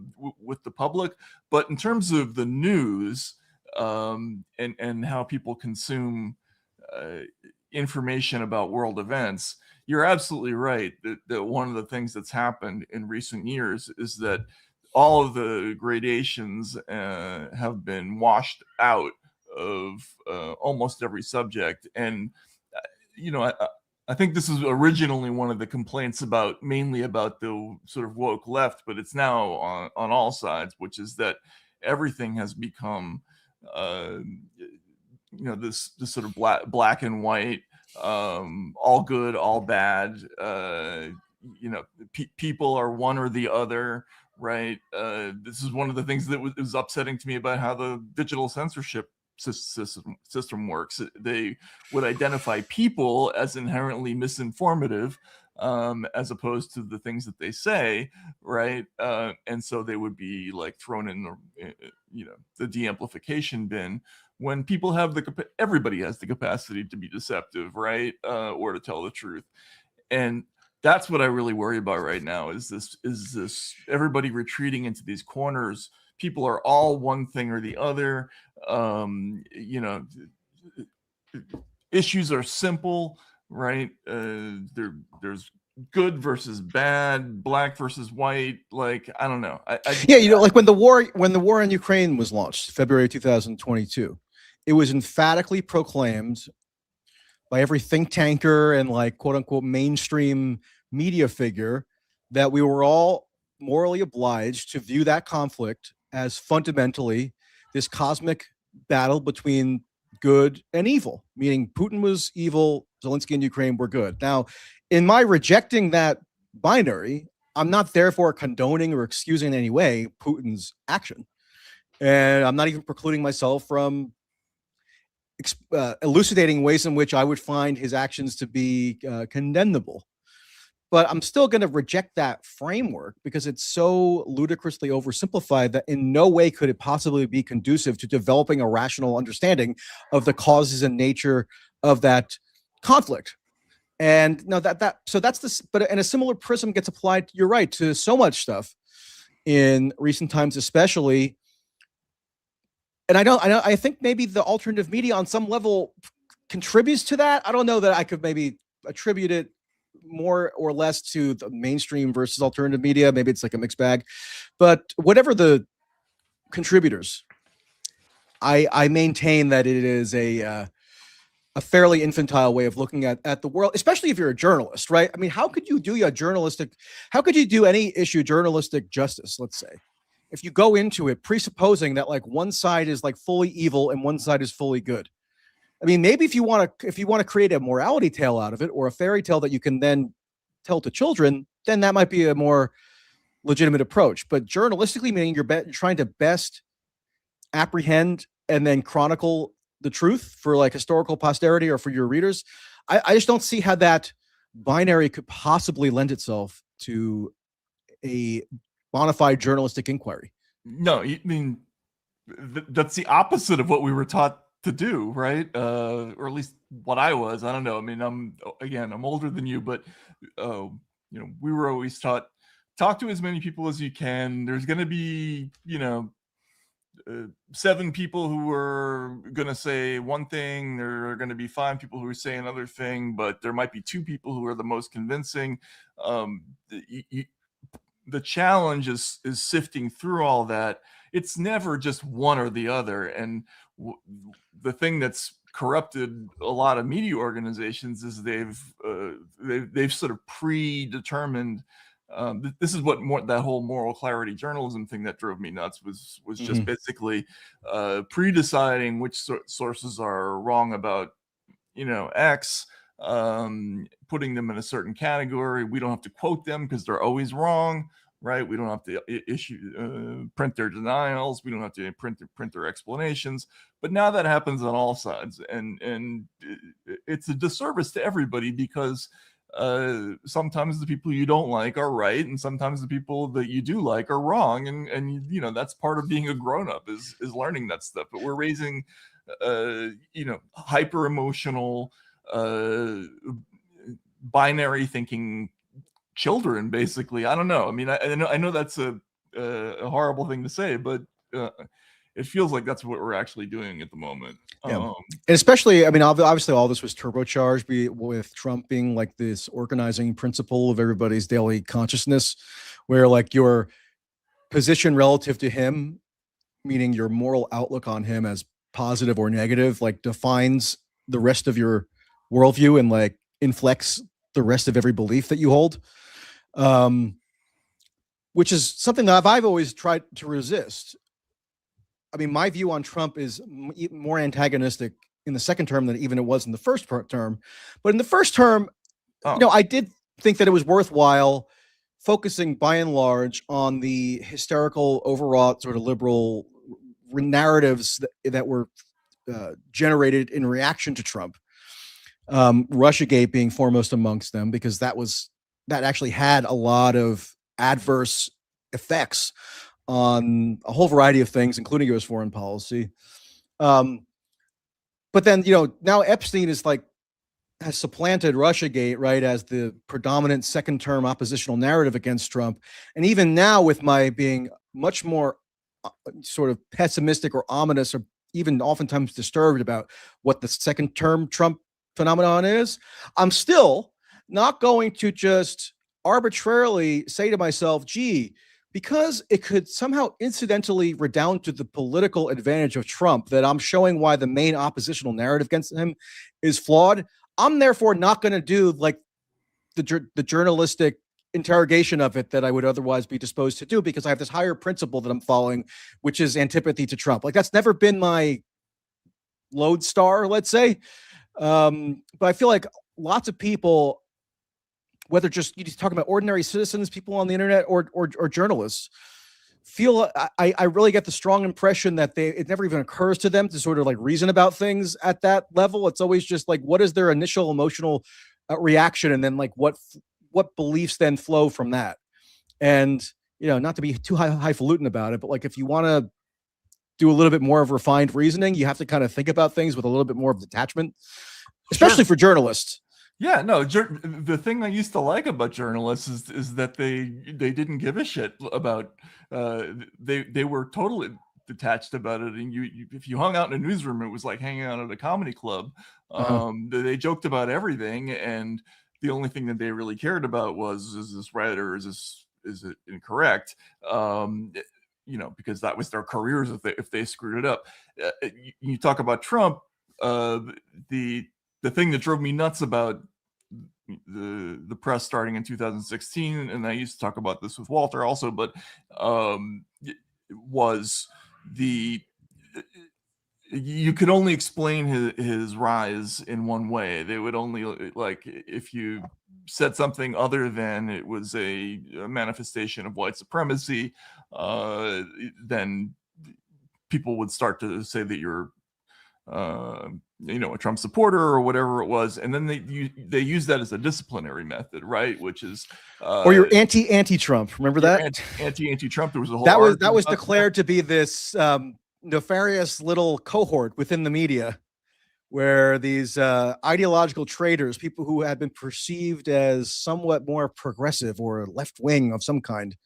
public. But in terms of the news and how people consume information about world events, you're absolutely right that one of the things that's happened in recent years is that all of the gradations have been washed out of almost every subject. And, I think this is originally one of the complaints mainly about the sort of woke left, but it's now on all sides, which is that everything has become, this sort of black and white, all good, all bad. People are one or the other, right? This is one of the things that was upsetting to me about how the digital censorship system works. They would identify people as inherently misinformative, as opposed to the things that they say, right? And so they would be like thrown in the de-amplification bin when people have everybody has the capacity to be deceptive, right? Or to tell the truth. And that's what I really worry about right now is this everybody retreating into these corners. People are all one thing or the other. Issues are simple, right? There's good versus bad, black versus white. Like, I don't know. Like when the war in Ukraine was launched, February 2022, it was emphatically proclaimed by every think tanker and like quote unquote mainstream media figure that we were all morally obliged to view that conflict as fundamentally this cosmic battle between good and evil, meaning Putin was evil, Zelensky and Ukraine were good. Now, in my rejecting that binary, I'm not therefore condoning or excusing in any way Putin's action. And I'm not even precluding myself from elucidating ways in which I would find his actions to be condemnable. But I'm still going to reject that framework because it's so ludicrously oversimplified that in no way could it possibly be conducive to developing a rational understanding of the causes and nature of that conflict. And no, so that's this, but and a similar prism gets applied, you're right, to so much stuff in recent times, especially. And I think maybe the alternative media on some level contributes to that. I don't know that I could maybe attribute it more or less to the mainstream versus alternative media. Maybe it's like a mixed bag, but whatever the contributors, I maintain that it is a fairly infantile way of looking at the world, especially if you're a journalist, right? I mean, how could you do any issue journalistic justice, let's say, if you go into it presupposing that like one side is like fully evil and one side is fully good? I mean, maybe if you want to create a morality tale out of it, or a fairy tale that you can then tell to children, then that might be a more legitimate approach. But journalistically, meaning you're trying to best apprehend and then chronicle the truth for like historical posterity or for your readers, I just don't see how that binary could possibly lend itself to a bona fide journalistic inquiry. No, I mean, that's the opposite of what we were taught to do, right? Or at least what I was. I don't know. I mean, I'm older than you, but we were always taught, talk to as many people as you can. There's going to be, 7 people who are going to say one thing. There are going to be 5 people who are saying another thing, but there might be 2 people who are the most convincing. The challenge is sifting through all that. It's never just one or the other. And the thing that's corrupted a lot of media organizations is they've sort of predetermined. This is what that whole moral clarity journalism thing that drove me nuts was just basically pre-deciding which sources are wrong about X, putting them in a certain category. We don't have to quote them because they're always wrong, right? We don't have to print their denials. We don't have to print their explanations. But now that happens on all sides, and it's a disservice to everybody because sometimes the people you don't like are right, and sometimes the people that you do like are wrong, and that's part of being a grown-up is learning that stuff. But we're raising hyper emotional binary thinking children, basically. I don't know. I mean, I know that's a horrible thing to say, but it feels like that's what we're actually doing at the moment. Yeah. And especially, I mean, obviously all this was turbocharged with Trump being like this organizing principle of everybody's daily consciousness, where like your position relative to him, meaning your moral outlook on him as positive or negative, like defines the rest of your worldview and like inflects the rest of every belief that you hold, which is something that I've always tried to resist. I mean, my view on Trump is more antagonistic in the second term than even it was in the first term. But in the first term, I did think that it was worthwhile focusing by and large on the hysterical, overwrought, sort of liberal narratives that were generated in reaction to Trump. Russiagate being foremost amongst them, because that actually had a lot of adverse effects on a whole variety of things, including U.S. foreign policy. But then, now Epstein has supplanted Russiagate, right, as the predominant second-term oppositional narrative against Trump. And even now, with my being much more sort of pessimistic or ominous, or even oftentimes disturbed about what the second-term Trump phenomenon is, I'm still not going to just arbitrarily say to myself, gee, because it could somehow incidentally redound to the political advantage of Trump that I'm showing why the main oppositional narrative against him is flawed, I'm therefore not going to do like the journalistic interrogation of it that I would otherwise be disposed to do, because I have this higher principle that I'm following, which is antipathy to Trump. Like, that's never been my lodestar, let's say. But I feel like lots of people, whether just you just talking about ordinary citizens, people on the internet, or journalists, feel I really get the strong impression that it never even occurs to them to sort of like reason about things at that level. It's always just like, what is their initial emotional reaction, and then like what beliefs then flow from that. And not to be too highfalutin about it, but like if you want to do a little bit more of refined reasoning, you have to kind of think about things with a little bit more of detachment, especially for journalists. Yeah, no, the thing I used to like about journalists is that they didn't give a shit about, they were totally detached about it. And you if you hung out in a newsroom, it was like hanging out at a comedy club. They joked about everything, and the only thing that they really cared about was, is this right or is it incorrect? Because that was their careers if they screwed it up. You talk about Trump, the thing that drove me nuts about the press starting in 2016, and I used to talk about this with Walter also, but was you could only explain his rise in one way. They would only, like, if you said something other than it was a manifestation of white supremacy, then people would start to say that you're a Trump supporter or whatever it was, and then they use that as a disciplinary method, right? Which is or you're anti-Trump. Remember that anti-Trump. There was a whole that was declared to be this nefarious little cohort within the media, where these ideological traitors, people who had been perceived as somewhat more progressive or left-wing of some kind,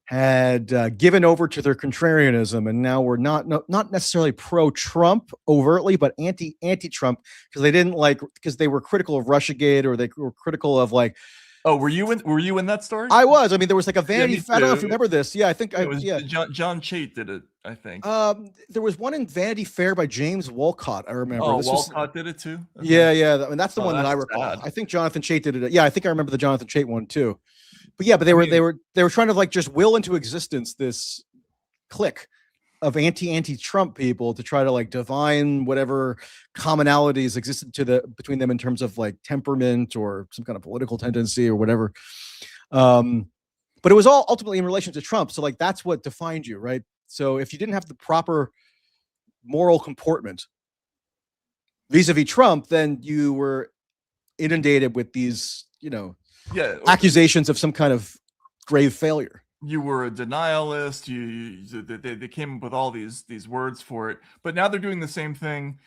had given over to their contrarianism, and now were not necessarily pro-Trump overtly, but anti-Trump, because they were critical of Russiagate, or they were critical of like. Oh, were you in that story? I was. I mean, there was like a Vanity. I don't know if you remember this. Yeah, I think it was John Chait did it. I think. There was one in Vanity Fair by James Wolcott. I remember. Oh, Wolcott did it too. Okay. Yeah. I mean, that's the one that I recall. Sad. I think Jonathan Chait did it. Yeah, I think I remember the Jonathan Chait one too. But yeah, they were trying to like just will into existence this clique of anti-Trump people to try to like divine whatever commonalities existed between them in terms of like temperament or some kind of political tendency or whatever. But it was all ultimately in relation to Trump. So like that's what defined you, right? So if you didn't have the proper moral comportment vis-a-vis Trump, then you were inundated with these, accusations of some kind of grave failure. You were a denialist. They came up with all these words for it. But now they're doing the same thing,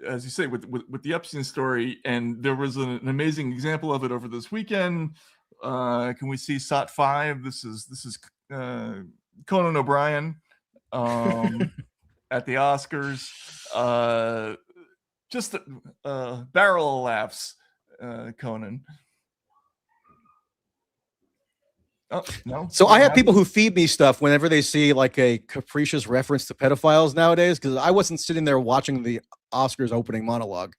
as you say, with the Epstein story. And there was an amazing example of it over this weekend. Can we see SOT 5? This is Conan O'Brien at the Oscars. Just a barrel of laughs, Conan. Oh, no. So I have people who feed me stuff whenever they see like a capricious reference to pedophiles nowadays, because I wasn't sitting there watching the Oscars opening monologue,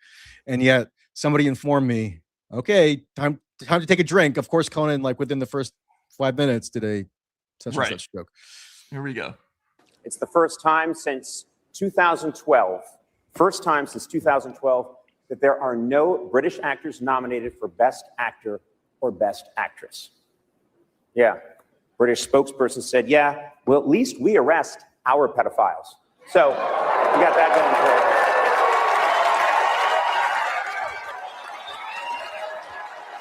and yet somebody informed me, okay, time to take a drink. Of course, Conan, like within the first 5 minutes, did a such and such joke. Here we go. It's the first time since 2012. First time since 2012 that there are no British actors nominated for Best Actor or Best Actress. Yeah, British spokesperson said, yeah, well, at least we arrest our pedophiles. So we got that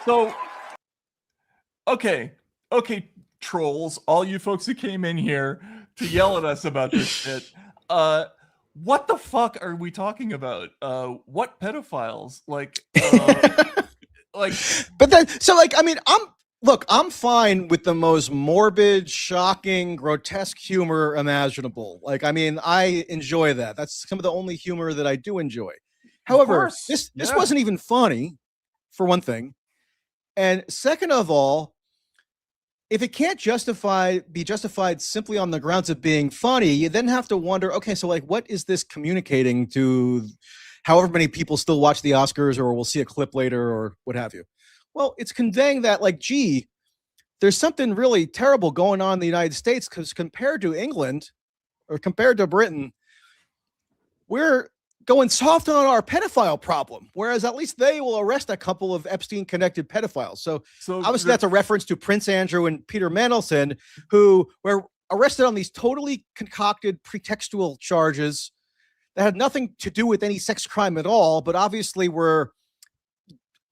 So, going for us. okay, trolls, all you folks who came in here to yell at us about this shit, what the fuck are we talking about? What pedophiles? Like, but then, so like, I mean, I'm fine with the most morbid, shocking, grotesque humor imaginable. Like, I mean, I enjoy that. That's some of the only humor that I do enjoy. However, this wasn't even funny, for one thing. And second of all, if it can't be justified simply on the grounds of being funny, you then have to wonder, okay, so like, what is this communicating to however many people still watch the Oscars or will see a clip later or what have you? Well, it's conveying that, like, gee, there's something really terrible going on in the United States, because compared to England or compared to Britain, we're going soft on our pedophile problem, whereas at least they will arrest a couple of Epstein-connected pedophiles. So obviously that's a reference to Prince Andrew and Peter Mandelson, who were arrested on these totally concocted pretextual charges that had nothing to do with any sex crime at all, but obviously were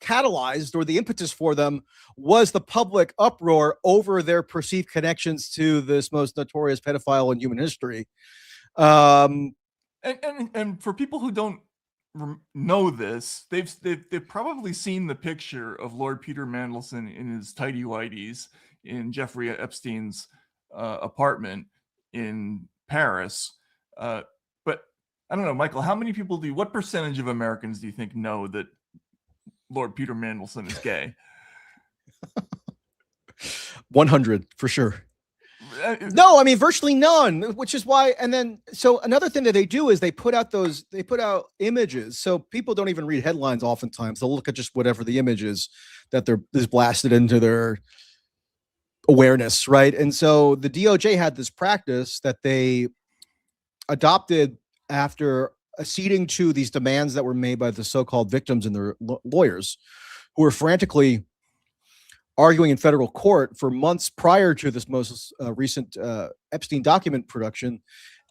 catalyzed, or the impetus for them was the public uproar over their perceived connections to this most notorious pedophile in human history. And for people who don't know this, they've probably seen the picture of Lord Peter Mandelson in his tidy whities in Jeffrey Epstein's apartment in Paris. But I don't know, Michael, what percentage of Americans do you think know that Lord Peter Mandelson is gay? 100 for sure. No, I mean, virtually none, which is why. And then, so another thing that they do is they put out images. So people don't even read headlines. Oftentimes they'll look at just whatever the image is that is blasted into their awareness. Right. And so the DOJ had this practice that they adopted after acceding to these demands that were made by the so-called victims and their lawyers, who were frantically arguing in federal court for months prior to this most recent Epstein document production,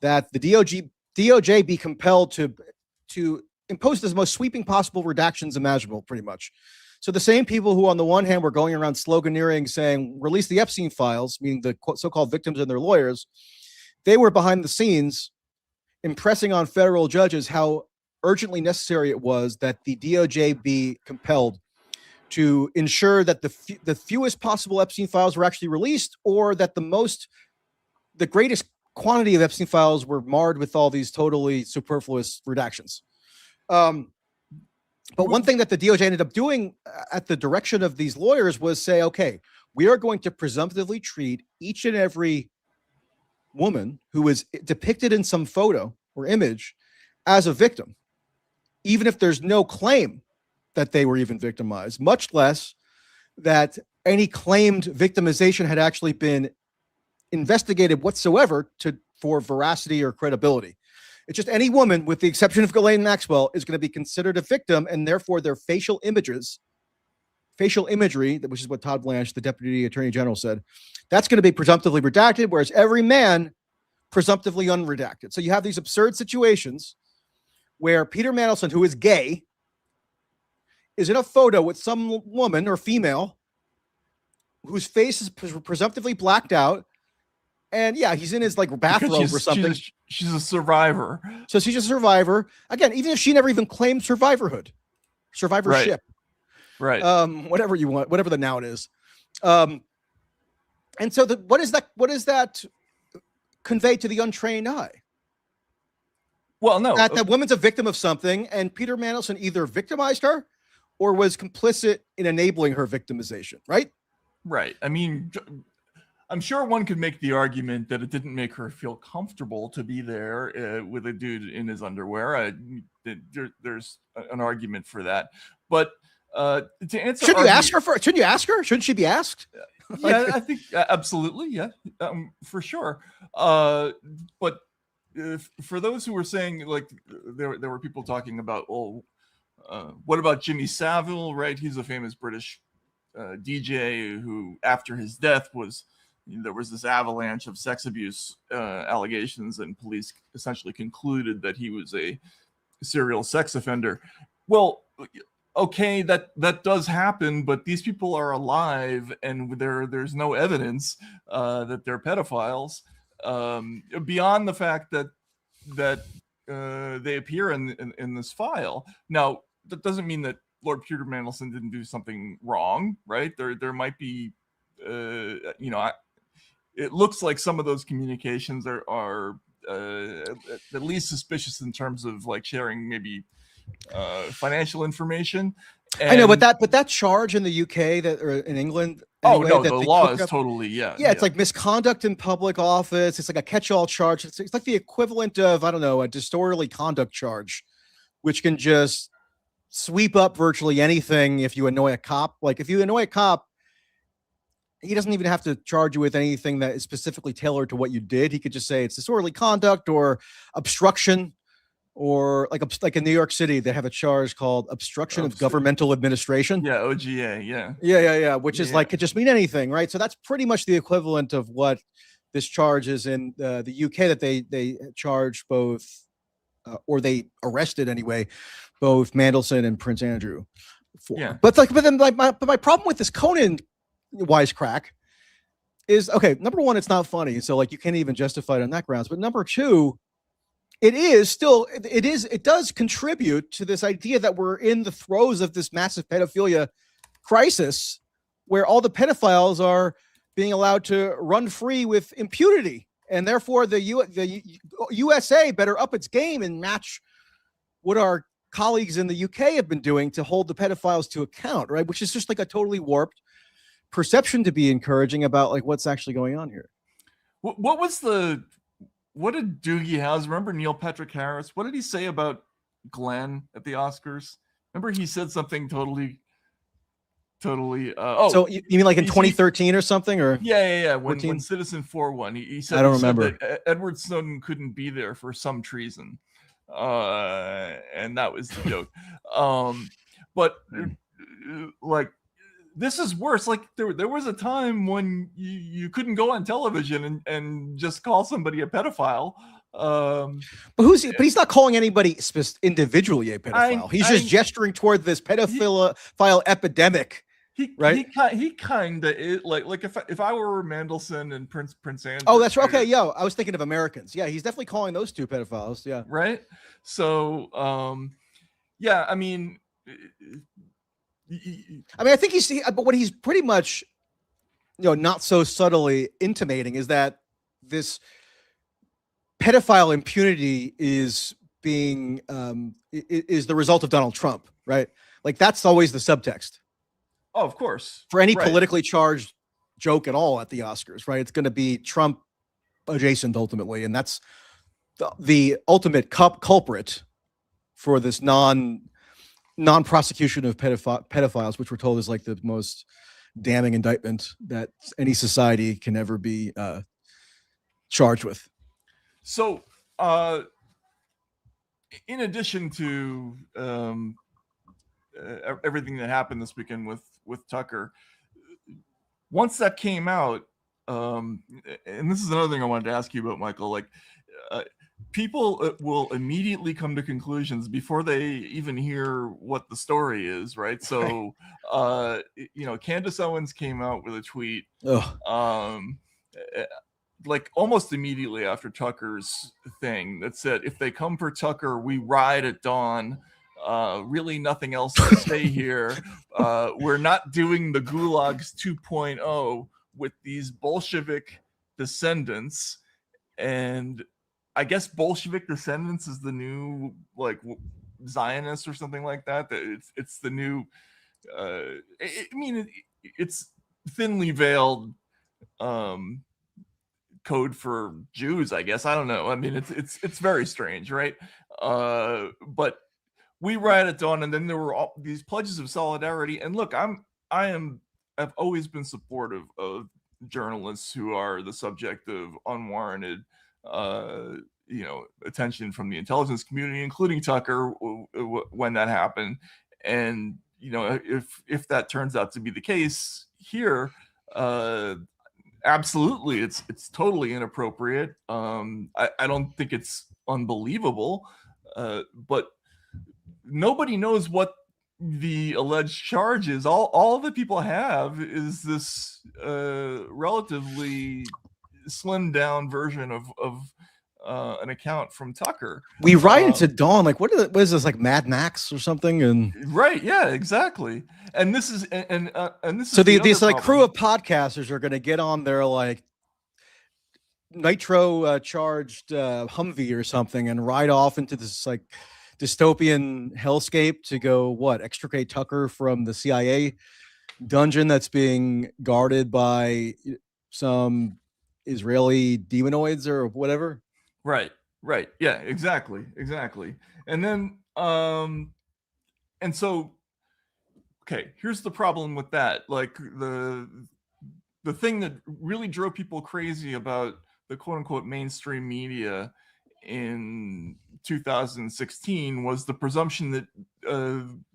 that the DOJ be compelled to impose the most sweeping possible redactions imaginable, pretty much. So the same people who on the one hand were going around sloganeering saying, release the Epstein files, meaning the so-called victims and their lawyers, they were behind the scenes impressing on federal judges how urgently necessary it was that the DOJ be compelled to ensure that the fewest possible Epstein files were actually released, or that the greatest quantity of Epstein files were marred with all these totally superfluous redactions. But one thing that the DOJ ended up doing at the direction of these lawyers was say, okay, we are going to presumptively treat each and every woman who is depicted in some photo or image as a victim, even if there's no claim that they were even victimized, much less that any claimed victimization had actually been investigated whatsoever for veracity or credibility. It's just any woman, with the exception of Ghislaine Maxwell, is going to be considered a victim, and therefore their facial imagery, which is what Todd Blanche, the Deputy Attorney General, said, that's going to be presumptively redacted, whereas every man presumptively unredacted. So you have these absurd situations where Peter Mandelson, who is gay, is in a photo with some woman or female whose face is presumptively blacked out. And yeah, he's in his bathrobe or something. She's a survivor. So she's a survivor. Again, even if she never even claimed survivorship. Right. Whatever you want, whatever the noun is. And so what does that convey to the untrained eye? Well, no. That woman's a victim of something, and Peter Mandelson either victimized her or was complicit in enabling her victimization, right? Right. I mean, I'm sure one could make the argument that it didn't make her feel comfortable to be there with a dude in his underwear. There's an argument for that. But to answer, shouldn't you ask her? Shouldn't she be asked? Yeah, I think absolutely, yeah, for sure. But for those who were saying, there were people talking about, what about Jimmy Savile? Right, he's a famous British DJ who, after his death, there was this avalanche of sex abuse allegations, and police essentially concluded that he was a serial sex offender. Well, okay, that does happen, but these people are alive, and there's no evidence that they're pedophiles, beyond the fact that they appear in this file. Now, that doesn't mean that Lord Peter Mandelson didn't do something wrong, right? There might be, it looks like some of those communications are at least suspicious in terms of sharing maybe financial information. And I know, but that charge in the UK or in England. Anyway, the law is totally it's like misconduct in public office. It's like a catch-all charge. It's like the equivalent of, I don't know, a disorderly conduct charge, which can just sweep up virtually anything if you annoy a cop. Like if you annoy a cop, he doesn't even have to charge you with anything that is specifically tailored to what you did. He could just say it's disorderly conduct or obstruction, or like in New York City, they have a charge called obstruction of governmental administration. Yeah, OGA. Yeah. Which is like, could just mean anything, right? So that's pretty much the equivalent of what this charge is in the UK, that they charge both, or they arrested anyway, both Mandelson and Prince Andrew for. Yeah. But then my problem with this Conan wisecrack is, okay, number one, it's not funny, so like you can't even justify it on that grounds. But number two, it does contribute to this idea that we're in the throes of this massive pedophilia crisis, where all the pedophiles are being allowed to run free with impunity, and therefore the USA better up its game and match what our colleagues in the UK have been doing to hold the pedophiles to account, right? Which is just like a totally warped perception to be encouraging about like what's actually going on here. What did Doogie Howser, remember Neil Patrick Harris? What did he say about Glenn at the Oscars? Remember he said something totally. So you mean like in 2013 or something, or? Yeah. When Citizen 4 won, he said, I don't remember. That Edward Snowden couldn't be there for some treason. And that was the joke. But like, this is worse. Like there was a time when you couldn't go on television and just call somebody a pedophile. But he's not calling anybody individually a pedophile. He's just gesturing toward this pedophile epidemic. Right? He kind of like if I were Mandelson and Prince Andrew. Oh, that's right. Okay, yeah, I was thinking of Americans. Yeah, he's definitely calling those two pedophiles. Yeah, right. So, yeah, I mean, I think but what he's pretty much, not so subtly intimating is that this pedophile impunity is being is the result of Donald Trump, right? Like that's always the subtext. Oh, of course. For any politically charged joke at all at the Oscars, right? It's going to be Trump adjacent ultimately, and that's the ultimate culprit for this non-prosecution of pedophiles, which we're told is like the most damning indictment that any society can ever be charged with. So, in addition to everything that happened this weekend with Tucker, once that came out, and this is another thing I wanted to ask you about, Michael, like people will immediately come to conclusions before they even hear what the story is, right? So, Candace Owens came out with a tweet, like almost immediately after Tucker's thing, that said, if they come for Tucker, we ride at dawn. Really nothing else to say here. We're not doing the gulags 2.0 with these Bolshevik descendants. And I guess Bolshevik descendants is the new like Zionists or something like that. It's the new, it's thinly veiled code for Jews, I guess. I don't know. I mean, it's very strange, right? But we ride at dawn, and then there were all these pledges of solidarity. And look, I've always been supportive of journalists who are the subject of unwarranted, attention from the intelligence community, including Tucker, when that happened. And if that turns out to be the case here, absolutely, it's totally inappropriate. I don't think it's unbelievable, but nobody knows what the alleged charge is. All that people have is this relatively slimmed down version of an account from Tucker. We ride into dawn. Like, what is this, like Mad Max or something? And right, yeah, exactly. And this is and this is so this like crew of podcasters are going to get on their like nitro charged Humvee or something and ride off into this like dystopian hellscape to go extricate Tucker from the CIA dungeon that's being guarded by some Israeli demonoids or whatever. Right. Yeah, exactly. And then and so okay, here's the problem with that. Like the thing that really drove people crazy about the quote unquote mainstream media in 2016 was the presumption that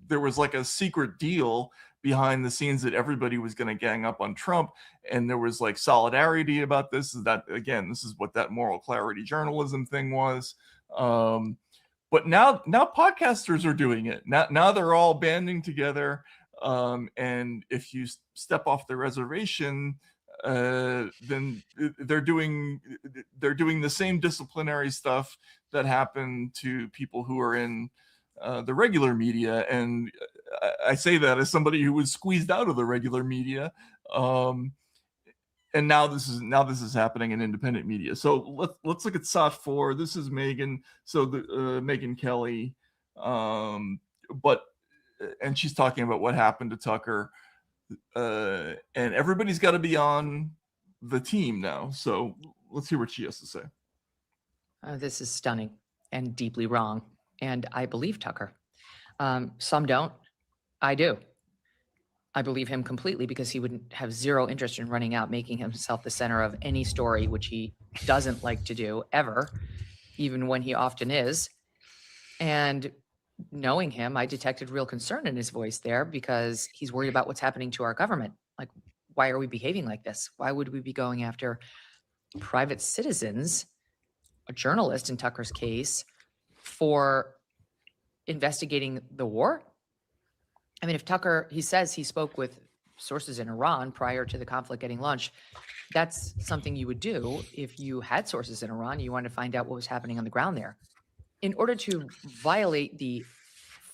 there was like a secret deal behind the scenes that everybody was going to gang up on Trump, and there was like solidarity about this. That again, this is what that moral clarity journalism thing was. But now podcasters are doing it. Now they're all banding together, and if you step off the reservation, then they're doing the same disciplinary stuff that happened to people who are in the regular media. And I say that as somebody who was squeezed out of the regular media, and now this is happening in independent media. So let's look at SOT 4. This is Megan. So the Megyn Kelly, and she's talking about what happened to Tucker. And everybody's got to be on the team now. So let's hear what she has to say. This is stunning and deeply wrong. And I believe Tucker. Some don't. I do. I believe him completely, because he would have zero interest in running out, making himself the center of any story, which he doesn't like to do ever, even when he often is. And knowing him, I detected real concern in his voice there, because he's worried about what's happening to our government. Like, why are we behaving like this? Why would we be going after private citizens, a journalist in Tucker's case, for investigating the war? I mean, if Tucker, he says he spoke with sources in Iran prior to the conflict getting launched, that's something you would do if you had sources in Iran. You wanted to find out what was happening on the ground there. In order to violate the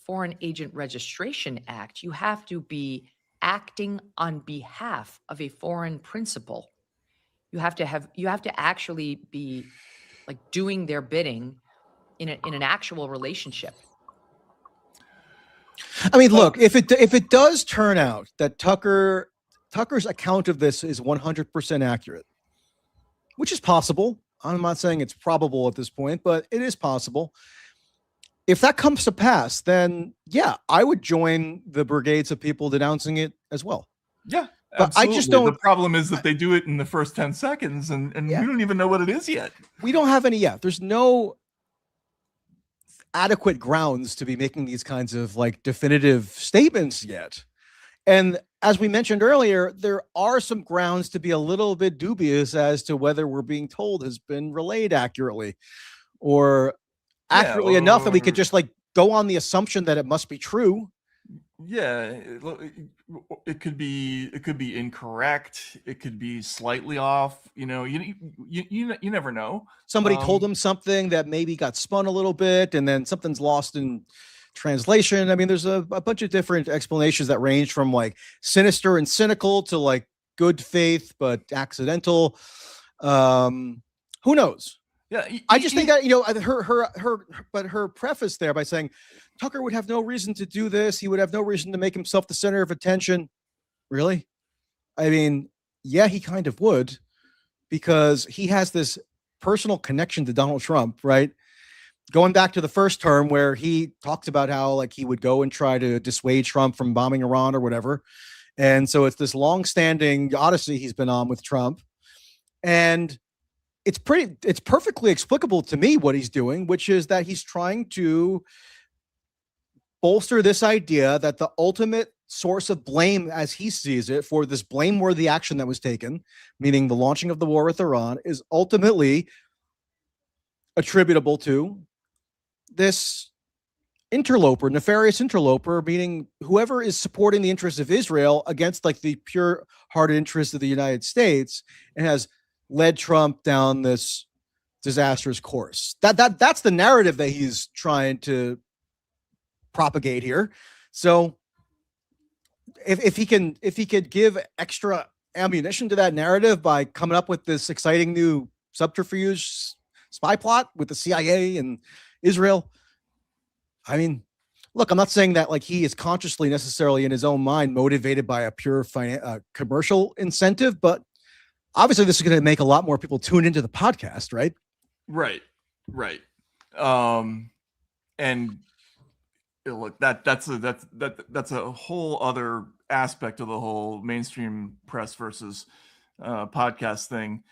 Foreign Agent Registration Act, you have to be acting on behalf of a foreign principal. You have to actually be like doing their bidding in an actual relationship. I mean, look, if it does turn out that Tucker's account of this is 100% accurate, which is possible. I'm not saying it's probable at this point, but it is possible. If that comes to pass, then yeah, I would join the brigades of people denouncing it as well. Yeah, but absolutely. I just don't. The problem is that they do it in the first 10 seconds, and yeah. we don't even know what it is yet. We don't have any yet. There's no adequate grounds to be making these kinds of like definitive statements yet. And as we mentioned earlier, there are some grounds to be a little bit dubious as to whether we're being told has been relayed accurately or accurately enough that we could just like go on the assumption that it must be true. Yeah, it could be incorrect. It could be slightly off. You know, you never know. Somebody told them something that maybe got spun a little bit, and then something's lost in translation. I mean, there's a bunch of different explanations that range from like sinister and cynical to like good faith but accidental. Who knows? Yeah, I just think that, you know, her preface there by saying Tucker would have no reason to do this. He would have no reason to make himself the center of attention. Really? I mean, yeah, he kind of would, because he has this personal connection to Donald Trump, right? Going back to the first term where he talked about how like he would go and try to dissuade Trump from bombing Iran or whatever. And so it's this long-standing odyssey he's been on with Trump. And it's perfectly explicable to me what he's doing, which is that he's trying to bolster this idea that the ultimate source of blame, as he sees it, for this blameworthy action that was taken, meaning the launching of the war with Iran, is ultimately attributable to this interloper, nefarious interloper, meaning whoever is supporting the interests of Israel against like the pure-hearted interests of the United States, and has led Trump down this disastrous course. That's the narrative that he's trying to propagate here. So if he could give extra ammunition to that narrative by coming up with this exciting new subterfuge spy plot with the CIA and Israel, I mean, look, I'm not saying that like he is consciously necessarily in his own mind motivated by a pure commercial incentive, but obviously this is going to make a lot more people tune into the podcast, right? Right. And look, that's a whole other aspect of the whole mainstream press versus podcast thing.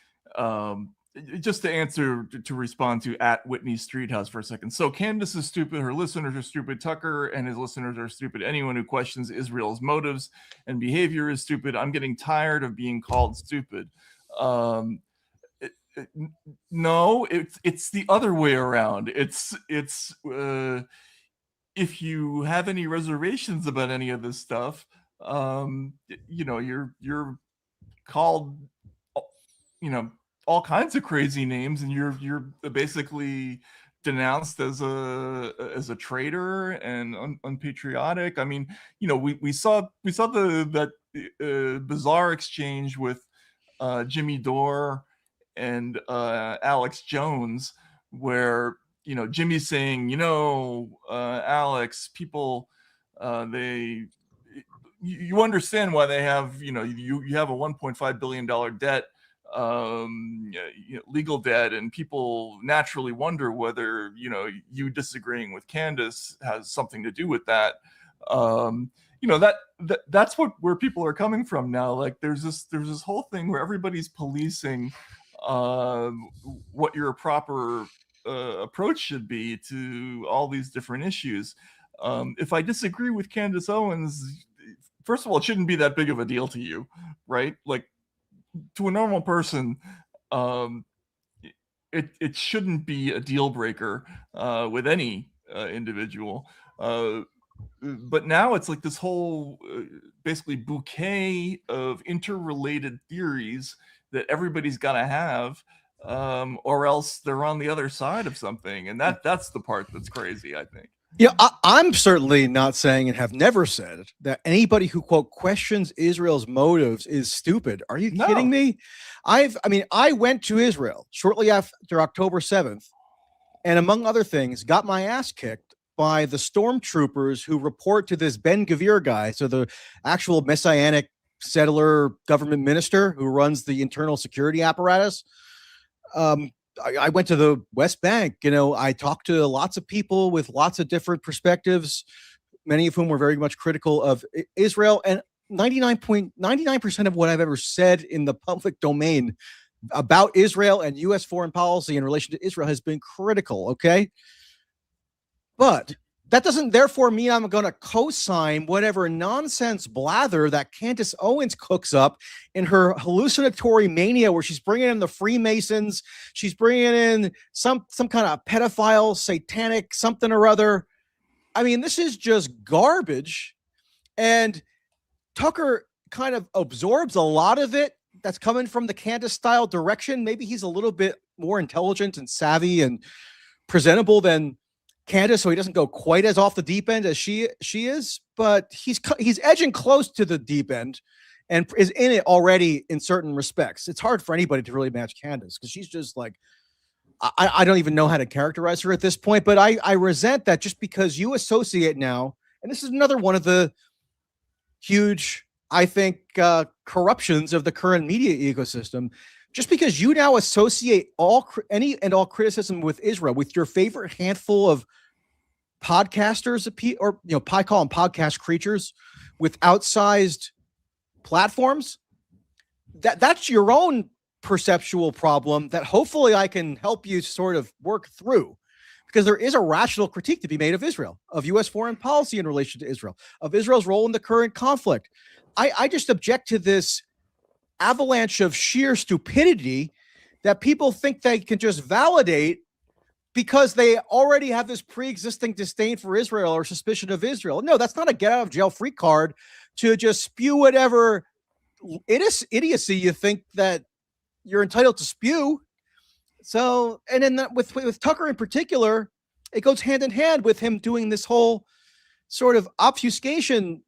Just to respond to at Whitney Streethouse for a second. So Candace is stupid. Her listeners are stupid. Tucker and his listeners are stupid. Anyone who questions Israel's motives and behavior is stupid. I'm getting tired of being called stupid. No, it's the other way around. It's if you have any reservations about any of this stuff, you're called, all kinds of crazy names, and you're basically denounced as a traitor and unpatriotic. I mean, we saw that bizarre exchange with Jimmy Dore and Alex Jones, where Jimmy's saying, Alex, people, you understand why they have, you have a $1.5 billion debt, legal debt, and people naturally wonder whether you disagreeing with Candace has something to do with that. That's where people are coming from now. Like there's this whole thing where everybody's policing what your proper approach should be to all these different issues. If I disagree with Candace Owens, first of all, it shouldn't be that big of a deal to you, right? Like to a normal person, it shouldn't be a deal breaker with any individual. But now it's like this whole basically bouquet of interrelated theories that everybody's got to have, or else they're on the other side of something. And that's the part that's crazy, I think. Yeah, I'm certainly not saying and have never said that anybody who, quote, questions Israel's motives is stupid. Are you kidding me? I went to Israel shortly after October 7th, and among other things, got my ass kicked by the stormtroopers who report to this Ben Gvir guy, so the actual messianic settler government minister who runs the internal security apparatus. I went to the West Bank. I talked to lots of people with lots of different perspectives, many of whom were very much critical of Israel. And 99% of what I've ever said in the public domain about Israel and U.S. foreign policy in relation to Israel has been critical. Okay. But that doesn't therefore mean I'm going to co-sign whatever nonsense blather that Candace Owens cooks up in her hallucinatory mania, where she's bringing in the Freemasons, she's bringing in some kind of pedophile, satanic something or other. I mean, this is just garbage, and Tucker kind of absorbs a lot of it that's coming from the Candace style direction. Maybe he's a little bit more intelligent and savvy and presentable than Candace, so he doesn't go quite as off the deep end as she is, but he's edging close to the deep end and is in it already in certain respects. It's hard for anybody to really match Candace because she's just like, I don't even know how to characterize her at this point, but I resent that just because you associate now, and this is another one of the huge, I think, corruptions of the current media ecosystem. Just because you now associate any and all criticism with Israel with your favorite handful of podcasters, or I call them podcast creatures with outsized platforms, that's your own perceptual problem that hopefully I can help you sort of work through, because there is a rational critique to be made of Israel, of U.S. foreign policy in relation to Israel, of Israel's role in the current conflict. I just object to this avalanche of sheer stupidity that people think they can just validate because they already have this pre-existing disdain for Israel or suspicion of Israel. No, that's not a get out of jail free card to just spew whatever idiocy you think that you're entitled to spew. So, and then with Tucker in particular, it goes hand in hand with him doing this whole sort of obfuscation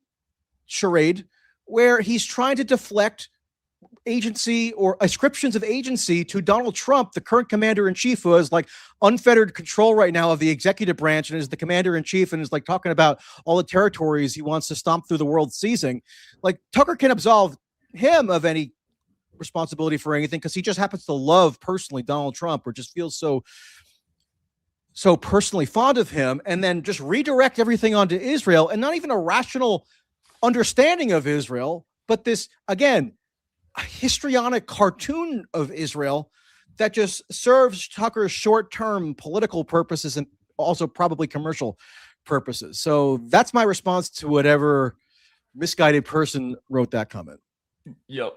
charade where he's trying to deflect agency or ascriptions of agency to Donald Trump, the current commander-in-chief, who has like unfettered control right now of the executive branch and is the commander-in-chief and is like talking about all the territories he wants to stomp through the world seizing. Like Tucker can absolve him of any responsibility for anything because he just happens to love personally Donald Trump, or just feels so personally fond of him, and then just redirect everything onto Israel, and not even a rational understanding of Israel, but this, again, histrionic cartoon of Israel that just serves Tucker's short-term political purposes and also probably commercial purposes. So that's my response to whatever misguided person wrote that comment. Yep.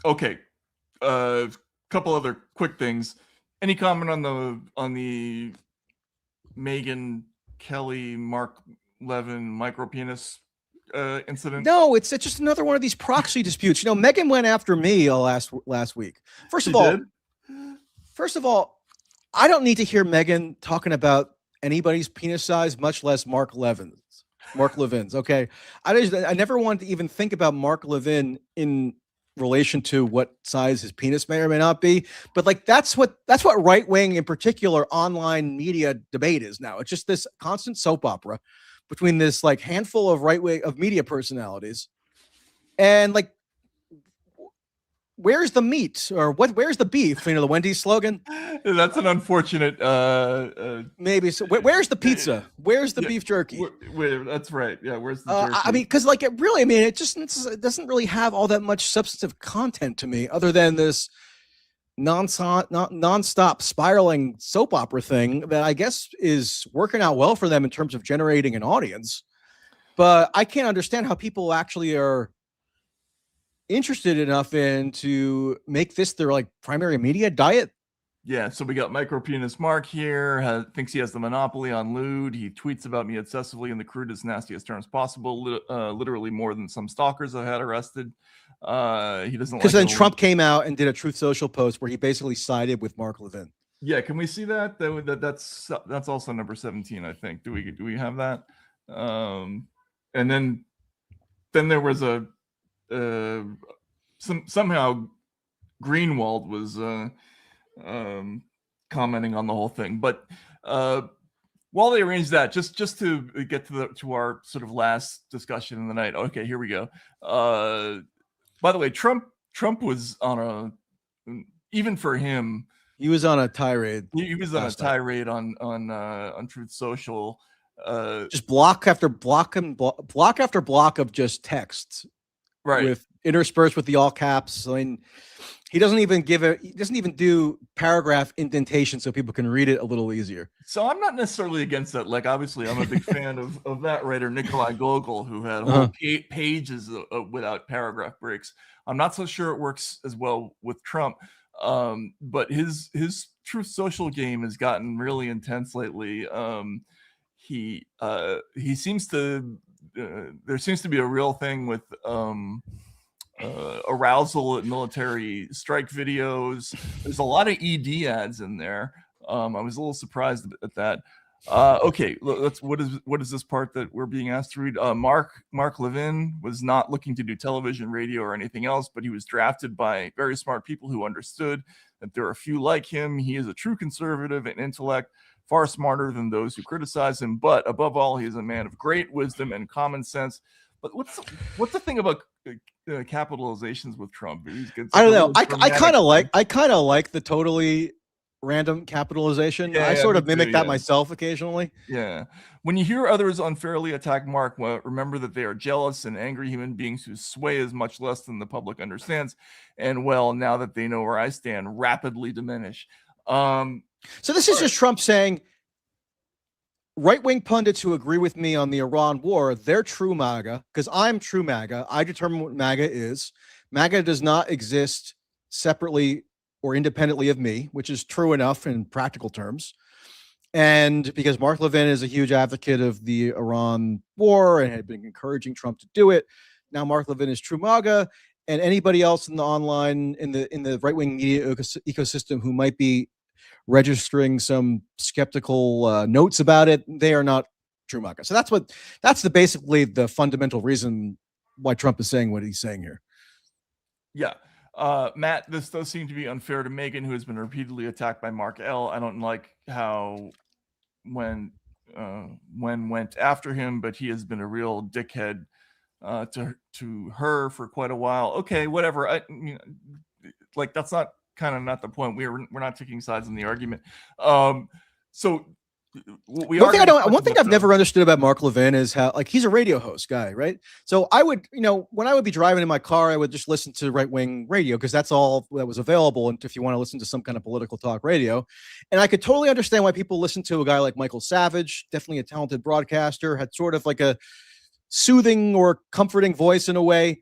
Okay. Couple other quick things. Any comment on the Megyn Kelly, Mark Levin micro penis incident? No, it's just another one of these proxy disputes. You know, Megyn went after me last week. First of all, I don't need to hear Megyn talking about anybody's penis size, much less Mark Levin's. Okay, I never wanted to even think about Mark Levin in relation to what size his penis may or may not be. But like that's what right wing, in particular, online media debate is now. It's just this constant soap opera between this like handful of right wing of media personalities, and like, where's the meat or what? Where's the beef? You know, the Wendy's slogan. That's an unfortunate. Maybe so. Where's the pizza? Where's the beef jerky? That's right. Yeah, where's the jerky? I mean, because like it really, I mean, it doesn't really have all that much substantive content to me, other than this nonstop spiraling soap opera thing that I guess is working out well for them in terms of generating an audience. But I can't understand how people actually are interested enough in to make this their like primary media diet. Yeah, so we got micro penis Mark here, thinks he has the monopoly on lewd. He tweets about me obsessively in the crudest, nastiest terms possible, literally more than some stalkers I had arrested. He doesn't because then Trump came out and did a Truth Social post where he basically sided with Mark Levin. Yeah, can we see that? That's also number 17, I think. Do we have that? And then there was a somehow Greenwald was commenting on the whole thing. But while they arranged that, just to get to our sort of last discussion in the night. Okay, here we go. By the way, Trump was on even for him, he was on a tirade. He was on a tirade on Truth Social. Just block after block after block of just texts, right? With interspersed with the all caps. I mean, he doesn't even do paragraph indentation so people can read it a little easier. So I'm not necessarily against that. Like, obviously, I'm a big fan of that writer, Nikolai Gogol, who had whole pages without paragraph breaks. I'm not so sure it works as well with Trump. But his Truth Social game has gotten really intense lately. He seems to there seems to be a real thing with arousal at military strike videos. There's a lot of ED ads in there. I was a little surprised at that. Okay, what is this part that we're being asked to read? Mark Levin was not looking to do television, radio, or anything else, but he was drafted by very smart people who understood that there are a few like him. He is a true conservative and intellect, far smarter than those who criticize him. But above all, he is a man of great wisdom and common sense. But what's the thing about capitalizations with Trump? I don't know. I kind of like the totally random capitalization. I sort of mimic that myself occasionally. Yeah. When you hear others unfairly attack Mark, well, remember that they are jealous and angry human beings whose sway is much less than the public understands. And well, now that they know where I stand, rapidly diminish. So this is just Trump saying, right-wing pundits who agree with me on the Iran war, they're true MAGA, because I'm true MAGA. I determine what MAGA is. MAGA does not exist separately or independently of me, which is true enough in practical terms. And because Mark Levin is a huge advocate of the Iran war and had been encouraging Trump to do it, now Mark Levin is true MAGA, and anybody else in the online, in the right-wing media ecosystem who might be registering some skeptical notes about it, they are not true MAGA. So that's basically the fundamental reason why Trump is saying what he's saying here. Yeah. Matt, this does seem to be unfair to Megyn, who has been repeatedly attacked by Mark L. I don't like how when went after him, but he has been a real dickhead to her for quite a while. Okay, whatever. I mean, like, that's not the point. We're not taking sides in the argument. So One thing I've never understood about Mark Levin is how, like, he's a radio host guy, right? So I would, when I would be driving in my car, I would just listen to right-wing radio because that's all that was available. And if you want to listen to some kind of political talk radio, and I could totally understand why people listen to a guy like Michael Savage, definitely a talented broadcaster, had sort of like a soothing or comforting voice in a way.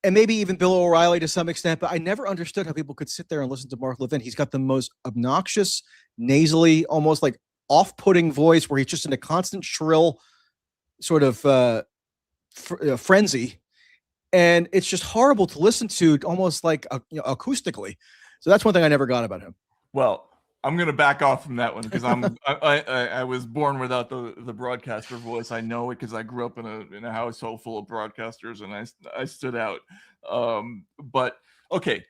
And maybe even Bill O'Reilly to some extent, but I never understood how people could sit there and listen to Mark Levin. He's got the most obnoxious, nasally, almost like off-putting voice where he's just in a constant shrill sort of frenzy. And it's just horrible to listen to, almost like acoustically. So that's one thing I never got about him. Well, I'm going to back off from that one because I was born without the broadcaster voice. I know it because I grew up in a household full of broadcasters, and I stood out. But okay,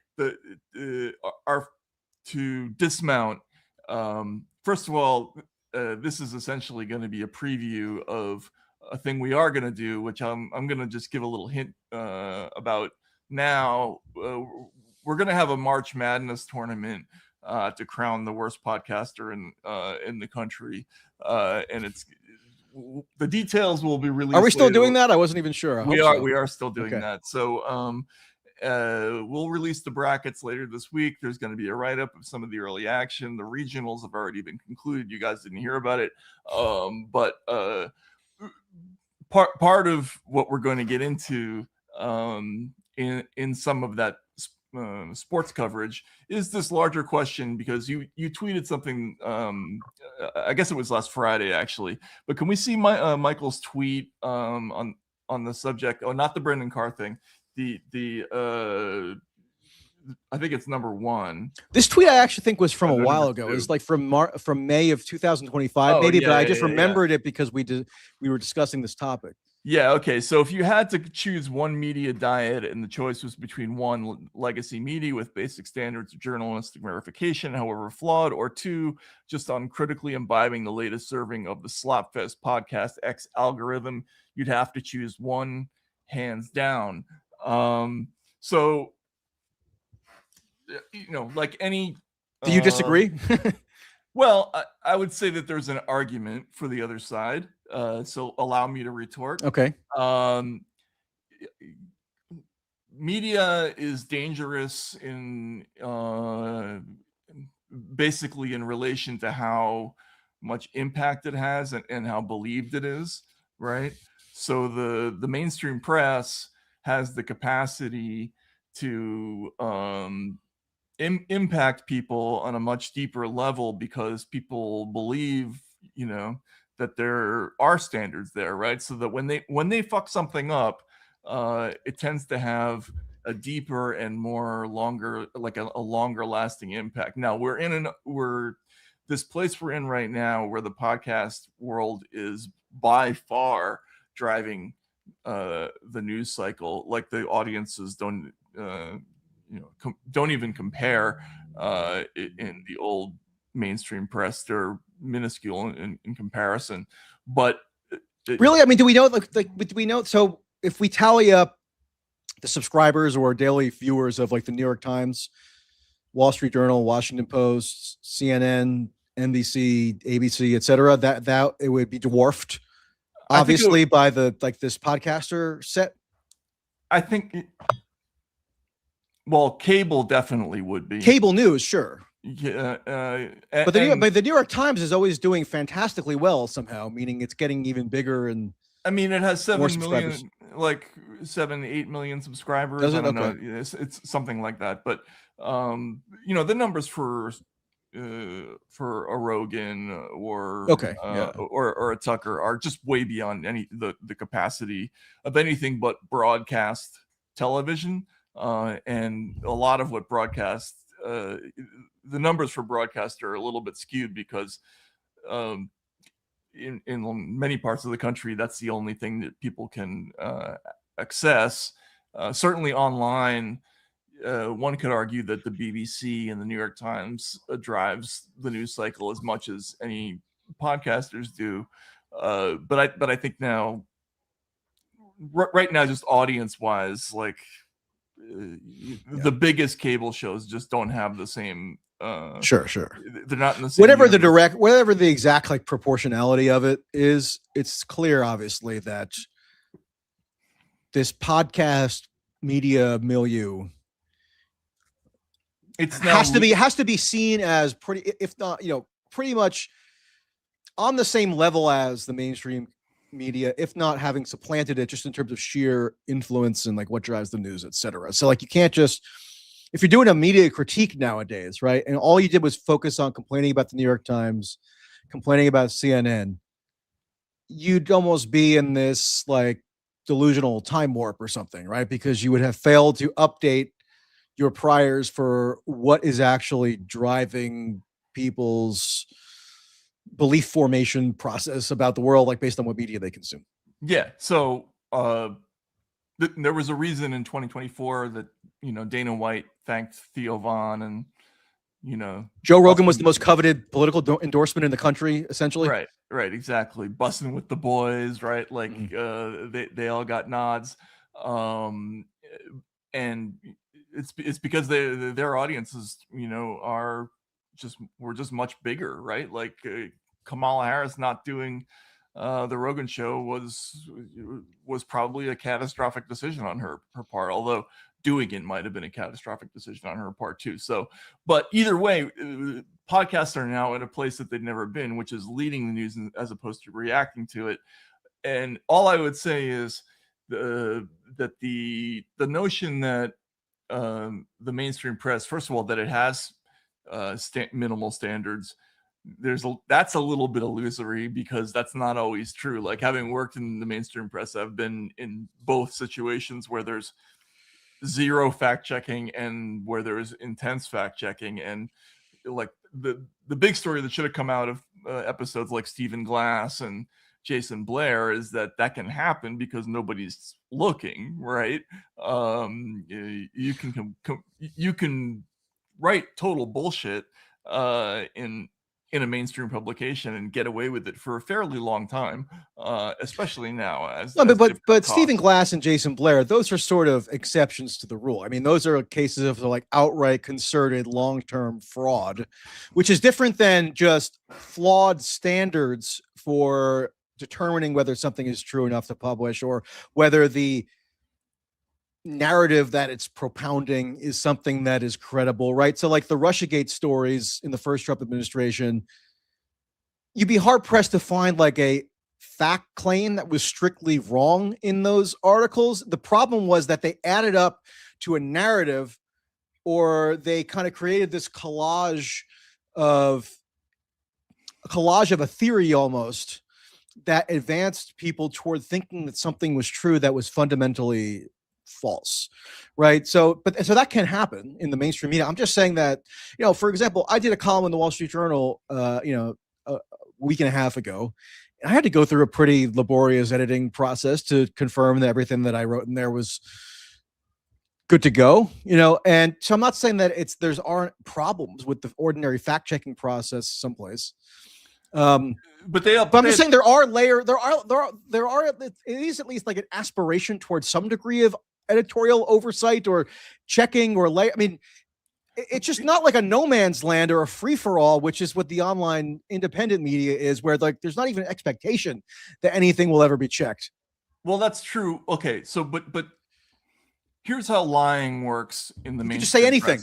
to dismount. First of all, this is essentially going to be a preview of a thing we are going to do, which I'm going to just give a little hint about now. We're going to have a March Madness tournament to crown the worst podcaster in the country, and it's the details will be released. Are we still doing that? I wasn't even sure. We are still doing that. So we'll release the brackets later this week. There's going to be a write-up of some of the early action. The regionals have already been concluded. You guys didn't hear about it, but part of what we're going to get into in some of that sports coverage is this larger question, because you tweeted something, I guess it was last Friday actually, but can we see Michael's tweet on the subject? Oh, not the Brendan Carr thing, the I think it's number 1. This tweet I actually think was from a while ago. It was like from May of 2025, maybe, but I just remembered it because we were discussing this topic. Yeah, okay. So if you had to choose one media diet and the choice was between 1, legacy media with basic standards of journalistic verification, however flawed, or 2, just uncritically imbibing the latest serving of the Slopfest podcast X algorithm, you'd have to choose 1, hands down. So, like any... Do you disagree? Well, I would say that there's an argument for the other side. So allow me to retort. Okay. Media is dangerous in basically in relation to how much impact it has and how believed it is, right? So the mainstream press has the capacity to impact people on a much deeper level because people believe, that there are standards there, right? So that when they fuck something up, it tends to have a deeper and more longer, like a longer lasting impact. Now we're this place we're in right now where the podcast world is by far driving the news cycle. Like the audiences don't even compare in the old mainstream press. They're minuscule in comparison. But really, I mean, do we know? Do we know? So if we tally up the subscribers or daily viewers of like the New York Times, Wall Street Journal, Washington Post, CNN, NBC, ABC, etc., that it would be dwarfed, obviously, by this podcaster set. I think. Well, cable definitely would be. Cable news, sure. Yeah, but the New York Times is always doing fantastically well somehow, meaning it's getting even bigger. And I mean, it has 7 million, like 7-8 million subscribers. Does it? I don't Okay. know. It's something like that. But the numbers for a Rogan or or a Tucker are just way beyond the capacity of anything but broadcast television. And a lot of what broadcast, the numbers for broadcast are a little bit skewed because in many parts of the country, that's the only thing that people can access. Certainly online, one could argue that the BBC and the New York Times drives the news cycle as much as any podcasters do. But I think now, right now, just audience wise, like the biggest cable shows just don't have the same. Sure. They're not in the same. Whatever the exact like proportionality of it is, it's clear, obviously, that this podcast media milieu has to be seen as pretty, if not, pretty much on the same level as the mainstream media, if not having supplanted it, just in terms of sheer influence and like what drives the news, etc. So like you can't just, if you're doing a media critique nowadays, right, and all you did was focus on complaining about the New York Times, complaining about CNN, you'd almost be in this like delusional time warp or something, right? Because you would have failed to update your priors for what is actually driving people's belief formation process about the world, like based on what media they consume. Yeah. So there was a reason in 2024 that, Dana White thanked Theo Von and, Joe Rogan was the most coveted political endorsement in the country, essentially. Right. Exactly. Busting with the boys, right? Like they all got nods. And it's because their audiences, were just much bigger, right? Like Kamala Harris not doing the Rogan show was probably a catastrophic decision on her part, although doing it might have been a catastrophic decision on her part too. So, but either way, podcasts are now in a place that they've never been, which is leading the news as opposed to reacting to it. And all I would say is that the notion that the mainstream press, first of all, that it has minimal standards, that's a little bit illusory, because that's not always true. Like, having worked in the mainstream press, I've been in both situations where there's zero fact checking and where there's intense fact checking. And like the big story that should have come out of episodes like Stephen Glass and Jason Blair is that can happen because nobody's looking, right? You can write total bullshit in a mainstream publication and get away with it for a fairly long time, especially now. But Stephen Glass and Jason Blair, those are sort of exceptions to the rule. I mean, those are cases of like outright concerted long-term fraud, which is different than just flawed standards for determining whether something is true enough to publish, or whether the narrative that it's propounding is something that is credible, right? So like the Russiagate stories in the first Trump administration, you'd be hard pressed to find like a fact claim that was strictly wrong in those articles. The problem was that they added up to a narrative, or they kind of created this collage of a theory almost, that advanced people toward thinking that something was true that was fundamentally false, right? So that can happen in the mainstream media. I'm just saying that, for example, I did a column in the Wall Street Journal, a week and a half ago. I had to go through a pretty laborious editing process to confirm that everything that I wrote in there was good to go, and so I'm not saying that there aren't problems with the ordinary fact checking process someplace. But I'm just saying there are it is at least like an aspiration towards some degree of editorial oversight or checking or I mean, it's just not like a no man's land or a free for all, which is what the online independent media is, where like there's not even an expectation that anything will ever be checked. Well, that's true. Okay, so but here's how lying works in the mainstream. You can just say anything.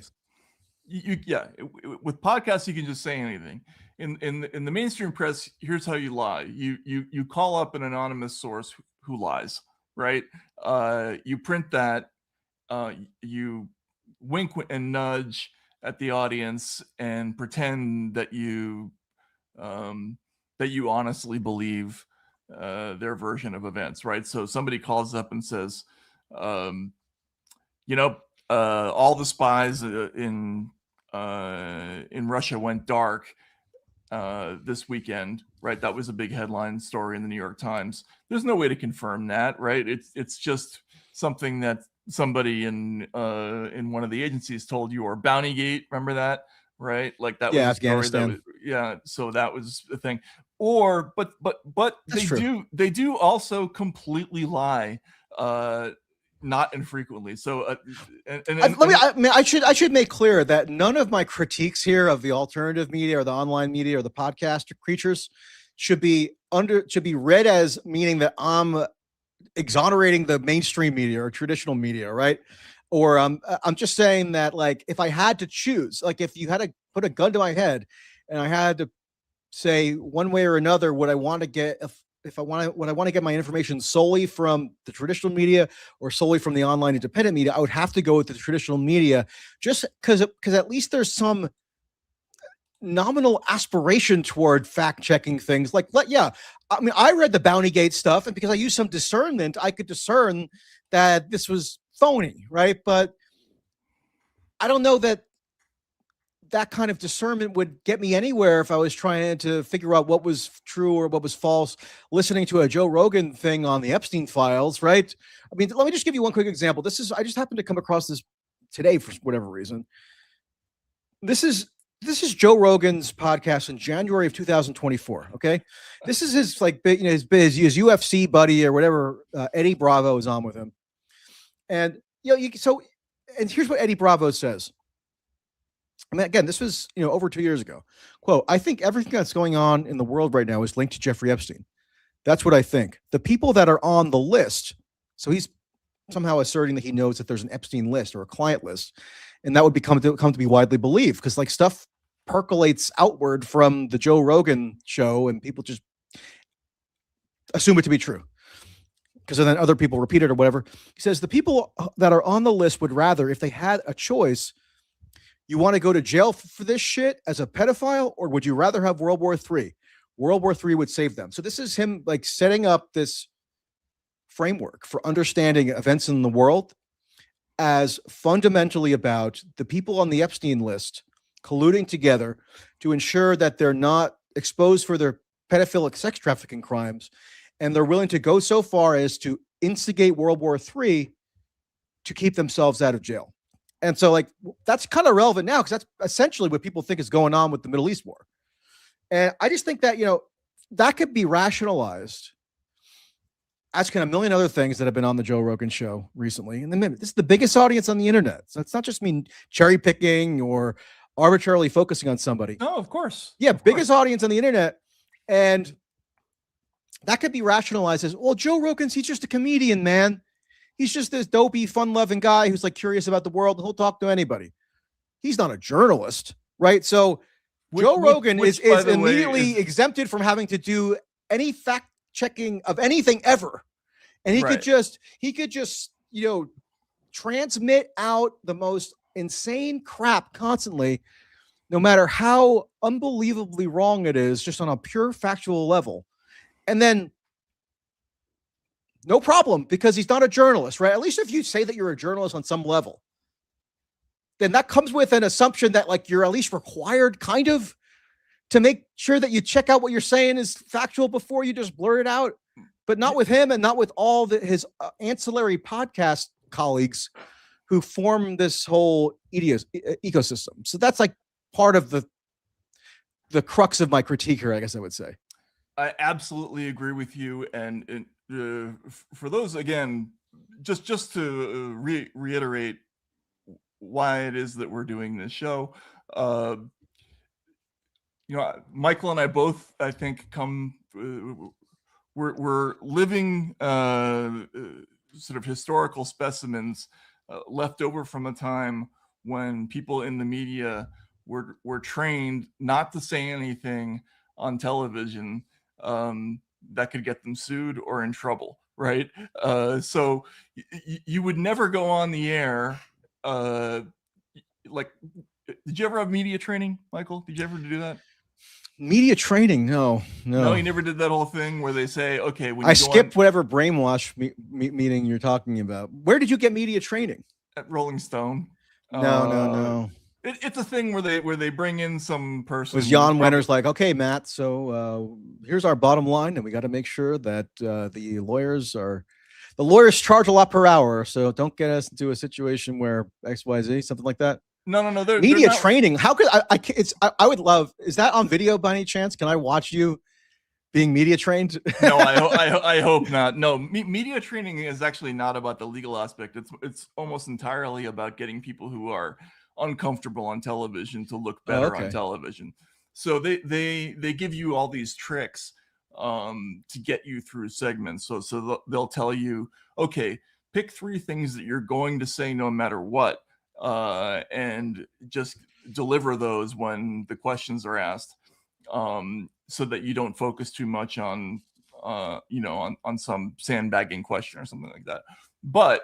With podcasts, you can just say anything. In the mainstream press, here's how you lie. You call up an anonymous source who lies, right? You print that. You wink and nudge at the audience and pretend that you honestly believe their version of events, right? So somebody calls up and says, all the spies in Russia went dark this weekend, right? That was a big headline story in the New York Times. There's no way to confirm that, right? It's just something that somebody in one of the agencies told you, or Bountygate, remember that, right? Like that was Afghanistan. So that was the thing. Or but they do also completely lie not infrequently. So, I should make clear that none of my critiques here of the alternative media or the online media or the podcast creatures should be read as meaning that I'm exonerating the mainstream media or traditional media, right? Or I'm just saying that, like, if I had to choose, like, if you had to put a gun to my head and I had to say one way or another, would I want to get would I want to get my information solely from the traditional media or solely from the online independent media, I would have to go with the traditional media, just because at least there's some nominal aspiration toward fact checking things. Like, yeah, I mean, I read the Bountygate stuff, and because I used some discernment, I could discern that this was phony, right? But I don't know that kind of discernment would get me anywhere if I was trying to figure out what was true or what was false, listening to a Joe Rogan thing on the Epstein files, right? I mean, let me just give you one quick example. I just happened to come across this today for whatever reason. This is Joe Rogan's podcast in January of 2024. Okay. This is his, like, his UFC buddy or whatever. Eddie Bravo is on with him. And, and here's what Eddie Bravo says. I mean, again, this was, over 2 years ago. Quote, "I think everything that's going on in the world right now is linked to Jeffrey Epstein. That's what I think. The people that are on the list," so he's somehow asserting that he knows that there's an Epstein list or a client list, and that would come to be widely believed because, like, stuff percolates outward from the Joe Rogan show and people just assume it to be true because then other people repeat it or whatever. He says the people that are on the list would rather, if they had a choice, you want to go to jail for this shit as a pedophile, or would you rather have World War III? World War III would save them. So this is him, like, setting up this framework for understanding events in the world as fundamentally about the people on the Epstein list colluding together to ensure that they're not exposed for their pedophilic sex trafficking crimes. And they're willing to go so far as to instigate World War III to keep themselves out of jail. And so, like, that's kind of relevant now because that's essentially what people think is going on with the Middle East war. And I just think that, that could be rationalized as kind of a million other things that have been on the Joe Rogan show recently. And then this is the biggest audience on the internet. So it's not just me cherry picking or arbitrarily focusing on somebody. No, of course. Yeah, biggest audience on the internet. And that could be rationalized as, well, Joe Rogan's, he's just a comedian, man. He's just this dopey, fun-loving guy who's, like, curious about the world, and he'll talk to anybody. He's not a journalist, right? So Joe Rogan is immediately exempted from having to do any fact-checking of anything ever. And he could just, transmit out the most insane crap constantly, no matter how unbelievably wrong it is, just on a pure factual level. And then no problem, because he's not a journalist, right? At least if you say that you're a journalist on some level, then that comes with an assumption that, like, you're at least required kind of to make sure that you check out what you're saying is factual before you just blurt it out. But not with him and not with all his ancillary podcast colleagues who form this whole ecosystem. So that's, like, part of the crux of my critique here, I guess I would say. I absolutely agree with you. And for those, again, just to reiterate why it is that we're doing this show, Michael and I both, I think, we're living sort of historical specimens left over from a time when people in the media were trained not to say anything on television that could get them sued or in trouble, right? So you would never go on the air. Like, did you ever have media training, Michael? Did you ever do that? Media training? No. You never did that whole thing where they say, okay, when I skipped whatever brainwash meeting you're talking about. Where did you get media training? At Rolling Stone. No. It's a thing where they bring in some person. Was Jan Wenner's like, okay, Matt, so here's our bottom line, and we got to make sure that the lawyers charge a lot per hour, so don't get us into a situation where XYZ, something like that. No. Media training. How could I would love, is that on video by any chance? Can I watch you being media trained? No, I hope not. No, media training is actually not about the legal aspect. It's almost entirely about getting people who are uncomfortable on television to look better on television. So they give you all these tricks to get you through segments. So they'll tell you, okay, pick 3 things that you're going to say no matter what, and just deliver those when the questions are asked. So that you don't focus too much on, on some sandbagging question or something like that. But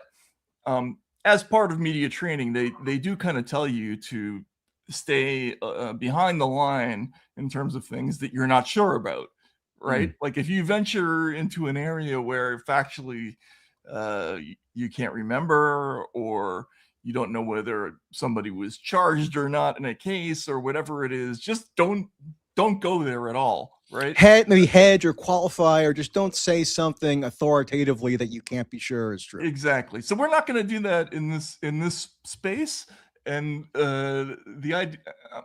as part of media training, they do kind of tell you to stay behind the line in terms of things that you're not sure about, right? Like if you venture into an area where factually you can't remember, or you don't know whether somebody was charged or not in a case or whatever it is, just don't go there at all, right? Maybe hedge or qualify, or just don't say something authoritatively that you can't be sure is true. Exactly. So we're not going to do that in this space. And the idea,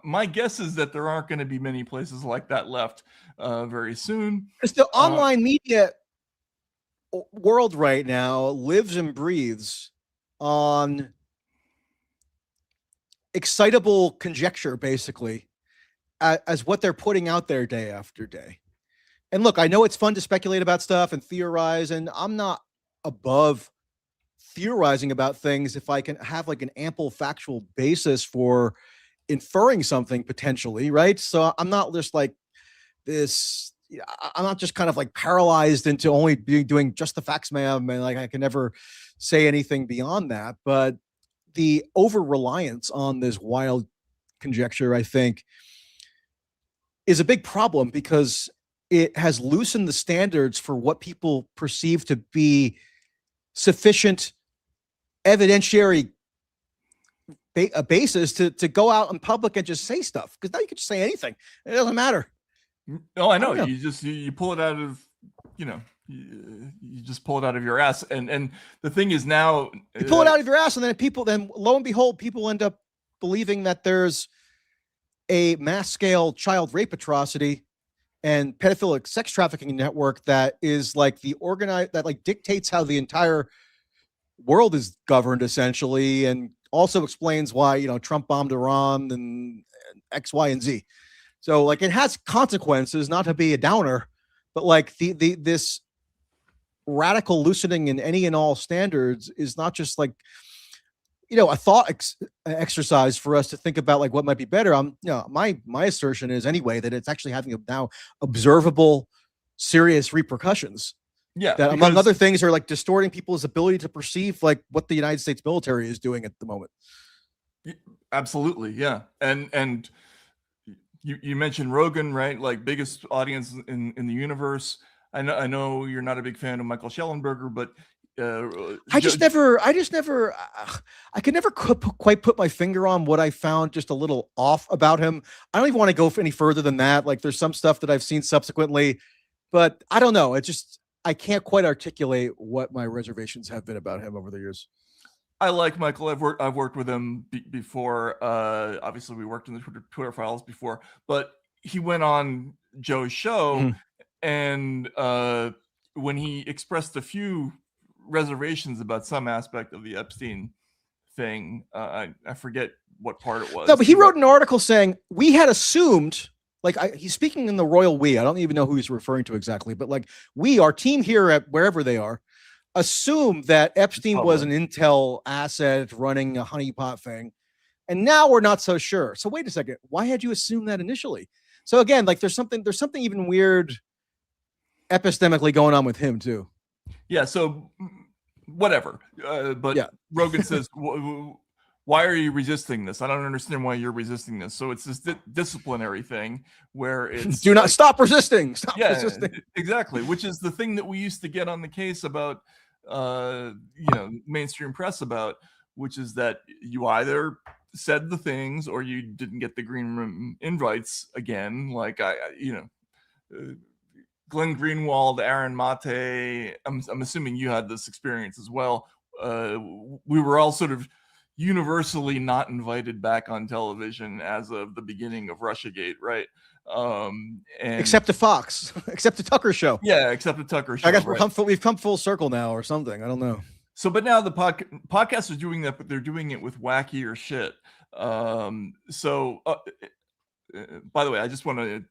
my guess is that there aren't going to be many places like that left very soon. Because the online media world right now lives and breathes on excitable conjecture, basically, as what they're putting out there day after day. And look, I know it's fun to speculate about stuff and theorize, and I'm not above theorizing about things if I can have like an ample factual basis for inferring something potentially, right? So I'm not just like this, I'm not just kind of like paralyzed into only doing just the facts, ma'am, and like I can never say anything beyond that. But the over reliance on this wild conjecture, I think, is a big problem, because it has loosened the standards for what people perceive to be sufficient evidentiary basis to go out in public and just say stuff. Because now you can just say anything. It doesn't matter. No, I know. You pull it out of, you just pull it out of your ass. And the thing is now, you pull it out of your ass, and then lo and behold, people end up believing that there's a mass scale child rape atrocity and pedophilic sex trafficking network that is like the organized, that like dictates how the entire world is governed, essentially, and also explains why, Trump bombed Iran and X, Y, and Z. So like it has consequences, not to be a downer, but like this radical loosening in any and all standards is not just like, a thought exercise for us to think about like what might be better. My assertion is anyway that it's actually having now observable, serious repercussions. Yeah, that among other things are like distorting people's ability to perceive like what the United States military is doing at the moment. Absolutely, yeah. And you mentioned Rogan, right? Like biggest audience in the universe. I know you're not a big fan of Michael Schellenberger, but I could never quite put my finger on what I found just a little off about him. I don't even want to go any further than that. Like there's some stuff that I've seen subsequently, but I don't know. I can't quite articulate what my reservations have been about him over the years. I like Michael. I've worked with him before. Obviously, we worked in the Twitter files before, but he went on Joe's show, and when he expressed a few reservations about some aspect of the Epstein thing, I forget what part it was. No, but he wrote an article saying we had assumed, like he's speaking in the royal we. I don't even know who he's referring to exactly, but like our team here at wherever they are, assumed that Epstein was an intel asset running a honeypot thing, and now we're not so sure. So wait a second, why had you assumed that initially? So again, like there's something even weird epistemically going on with him too. Yeah. So whatever. But yeah. Rogan says, why are you resisting this? I don't understand why you're resisting this. So it's this disciplinary thing where it's do not stop resisting. Stop resisting. Exactly. Which is the thing that we used to get on the case about, mainstream press about, which is that you either said the things or you didn't get the green room invites again. Like Glenn Greenwald, Aaron Mate. I'm assuming you had this experience as well. We were all sort of universally not invited back on television as of the beginning of Russiagate, right? And except to Fox, except to Tucker show. Yeah, except the Tucker show. I guess we've come full circle now, or something. I don't know. So, but now the podcast is doing that, but they're doing it with wackier shit. By the way, I just want to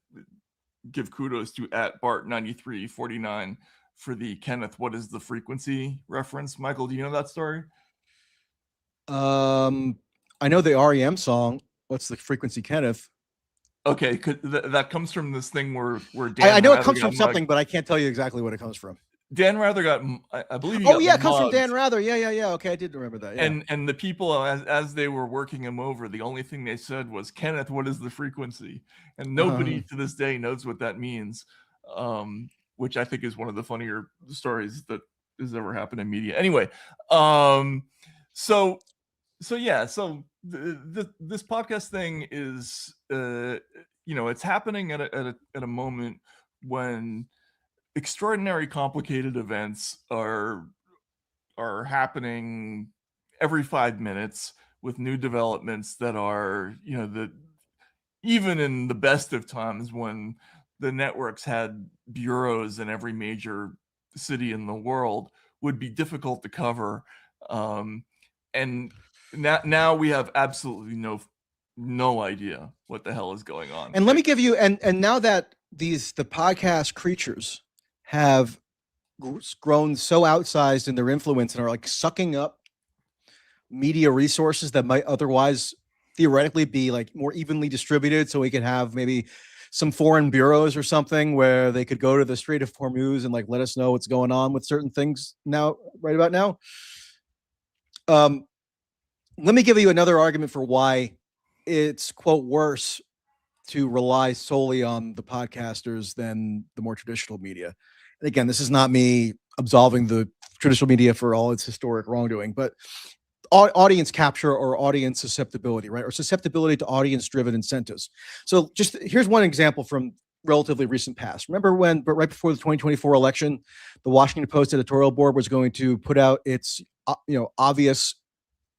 give kudos to @Bart9349 for the Kenneth, what is the frequency reference. Michael, do you know that story? I know the REM song. What's the frequency, Kenneth? Okay, that comes from this thing where Dan. I know it comes from something, but I can't tell you exactly what it comes from. Dan Rather got, I believe. Oh yeah, it comes from Dan Rather. Yeah. Okay, I did remember that. Yeah. And the people, as they were working him over, the only thing they said was, "Kenneth, what is the frequency?" And nobody to this day knows what that means, which I think is one of the funnier stories that has ever happened in media. Anyway, so this podcast thing is, it's happening at a moment when extraordinary complicated events are happening every 5 minutes with new developments that are, even in the best of times when the networks had bureaus in every major city in the world, would be difficult to cover. And now we have absolutely no idea what the hell is going on. And let me give you, and now that the podcast creatures have grown so outsized in their influence and are like sucking up media resources that might otherwise theoretically be like more evenly distributed, so we could have maybe some foreign bureaus or something where they could go to the Strait of Hormuz and like let us know what's going on with certain things now, right about now. Let me give you another argument for why it's, quote, worse to rely solely on the podcasters than the more traditional media. And again, this is not me absolving the traditional media for all its historic wrongdoing, but audience capture or audience susceptibility, right? Or susceptibility to audience-driven incentives. So just here's one example from relatively recent past. Remember when, but right before the 2024 election, the Washington Post editorial board was going to put out its, obvious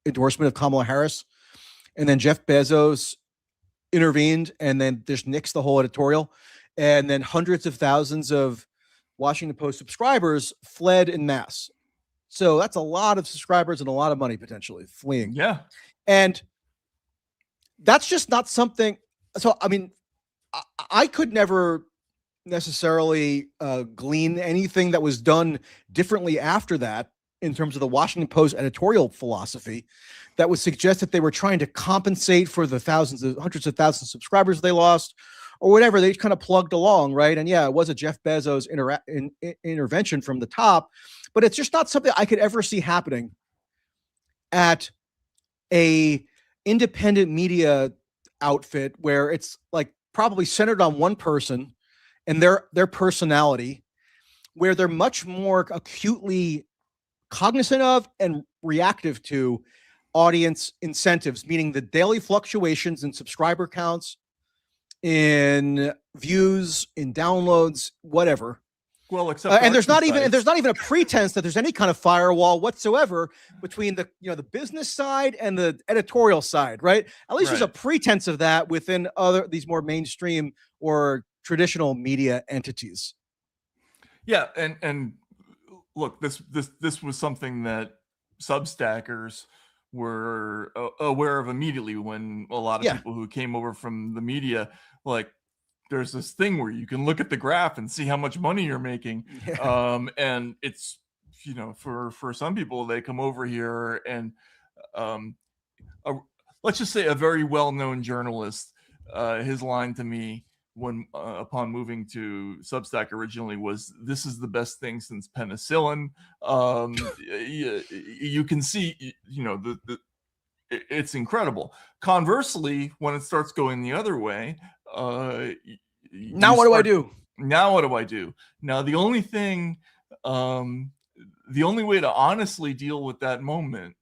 endorsement of Kamala Harris, and then Jeff Bezos intervened and then just nixed the whole editorial, and then hundreds of thousands of Washington Post subscribers fled en masse. So that's a lot of subscribers and a lot of money potentially fleeing. Yeah. And that's just not something. So, I mean, I could never necessarily glean anything that was done differently after that in terms of the Washington Post editorial philosophy that would suggest that they were trying to compensate for the hundreds of thousands of subscribers they lost or whatever. They kind of plugged along, right? And yeah, it was a Jeff Bezos intervention from the top, but it's just not something I could ever see happening at a independent media outfit where it's like probably centered on one person and their personality, where they're much more acutely cognizant of and reactive to audience incentives, meaning the daily fluctuations in subscriber counts, in views, in downloads, whatever. Well, except and there's not even a pretense that there's any kind of firewall whatsoever between the the business side and the editorial side, right? At least there's a pretense of that within these more mainstream or traditional media entities. Yeah, and look, this was something that Substackers were aware of immediately when a lot of people who came over from the media, like, there's this thing where you can look at the graph and see how much money you're making. And it's, for some people, they come over here and let's just say a very well-known journalist, his line to me when upon moving to Substack originally was, "This is the best thing since penicillin." You can see, it's incredible. Conversely, when it starts going the other way, now what do I do? Now what do I do? Now the only thing, the only way to honestly deal with that moment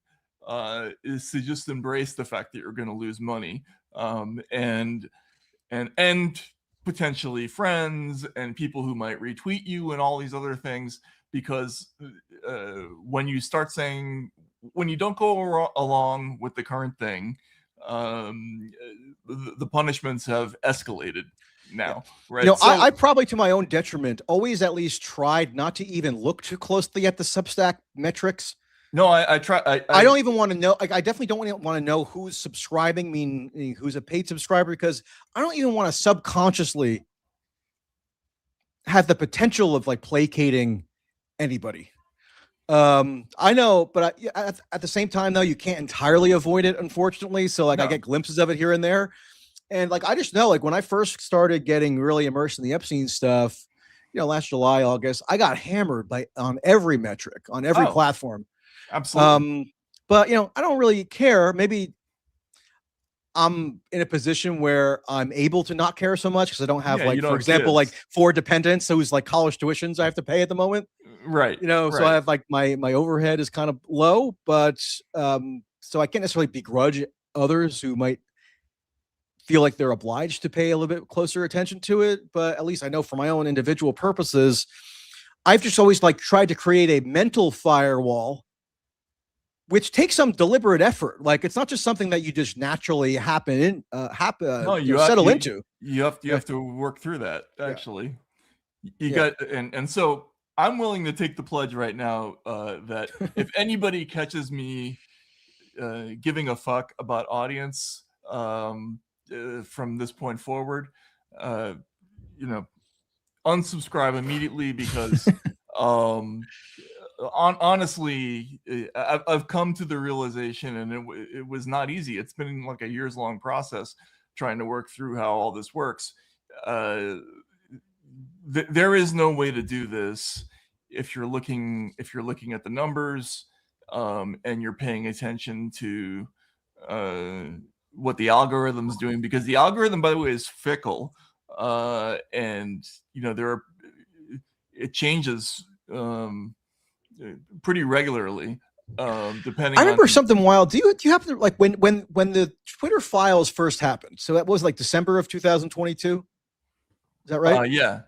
is to just embrace the fact that you're going to lose money, and potentially friends and people who might retweet you and all these other things, because when you start saying, when you don't go along with the current thing, the punishments have escalated. now, right? You know, So, I probably, to my own detriment, always at least tried not to even look too closely at the Substack metrics. no, I try. I don't even want to know. Like, I definitely don't want to know who's subscribing, meaning who's a paid subscriber, because I don't even want to subconsciously have the potential of like placating anybody. I know, but at the same time, though, you can't entirely avoid it, unfortunately. So like, I get glimpses of it here and there. And like, I just know, like, when I first started getting really immersed in the Epstein stuff, you know, last July, August, I got hammered on every metric, on every platform. Absolutely. But you know, I don't really care. Maybe I'm in a position where I'm able to not care so much because I don't have, like, for example, like 4 dependents who's like college tuitions I have to pay at the moment. Right. You know, so I have like my overhead is kind of low, but so I can't necessarily begrudge others who might feel like they're obliged to pay a little bit closer attention to it. But at least I know for my own individual purposes, I've just always like tried to create a mental firewall, which takes some deliberate effort. Like, it's not just something that you just naturally settle into. You have to work through that. Actually, you got, and so I'm willing to take the pledge right now that if anybody catches me giving a fuck about audience from this point forward, you know, unsubscribe immediately, because honestly, I've come to the realization, and it was not easy. It's been like a years long process trying to work through how all this works. There is no way to do this if you're looking at the numbers and you're paying attention to what the algorithm's doing, because the algorithm, by the way, is fickle, and you know, it changes pretty regularly, depending. I remember something wild. Do you happen to, like, when the Twitter files first happened? So that was like December of 2022. Is that right? Yeah.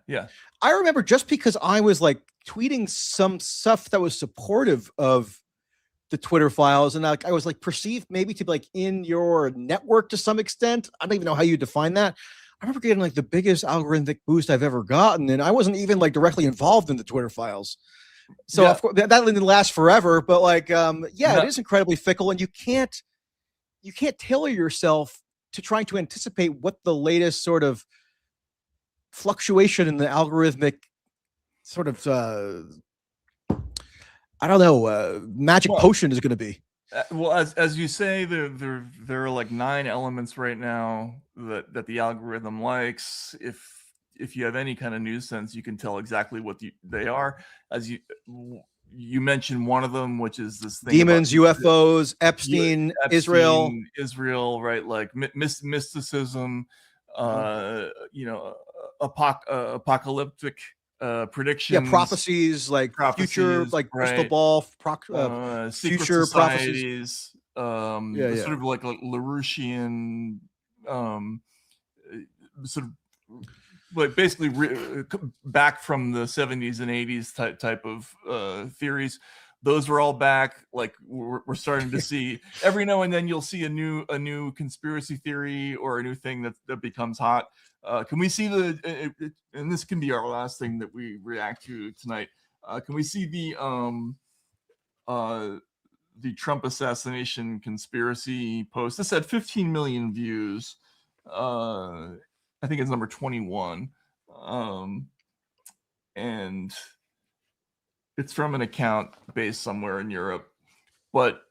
I remember, just because I was like tweeting some stuff that was supportive of the Twitter files, and I was like perceived maybe to be like in your network to some extent. I don't even know how you define that. I remember getting like the biggest algorithmic boost I've ever gotten, and I wasn't even like directly involved in the Twitter files. So of course that didn't last forever, but like, it is incredibly fickle, and you can't tailor yourself to trying to anticipate what the latest sort of fluctuation in the algorithmic sort of, I don't know, magic potion is going to be. Well, as you say, there are like 9 elements right now that the algorithm likes. If you have any kind of news sense, you can tell exactly what they are. As you mentioned one of them, which is this thing demons, UFOs, Epstein, Israel, right? Like mysticism, you know, apocalyptic predictions, prophecies, like future, like crystal ball, future prophecies, sort of like a Larouchian, sort of like basically back from the 70s and 80s type of theories. Those were all back. Like, we're starting to see every now and then you'll see a new conspiracy theory or a new thing that becomes hot. Can we see and this can be our last thing that we react to tonight. Can we see the Trump assassination conspiracy post? This had 15 million views. I think it's number 21. And it's from an account based somewhere in Europe. But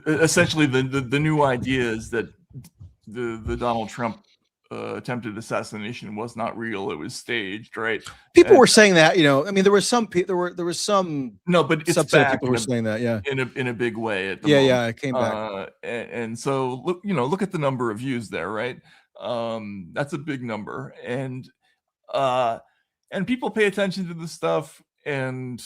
essentially the new idea is that the Donald Trump attempted assassination was not real; it was staged, right? People were saying that, you know. I mean, there was some no, but it's subset of people were saying that, in a big way. At the moment. It came back. And so look at the number of views there, right? That's a big number, and people pay attention to this stuff, and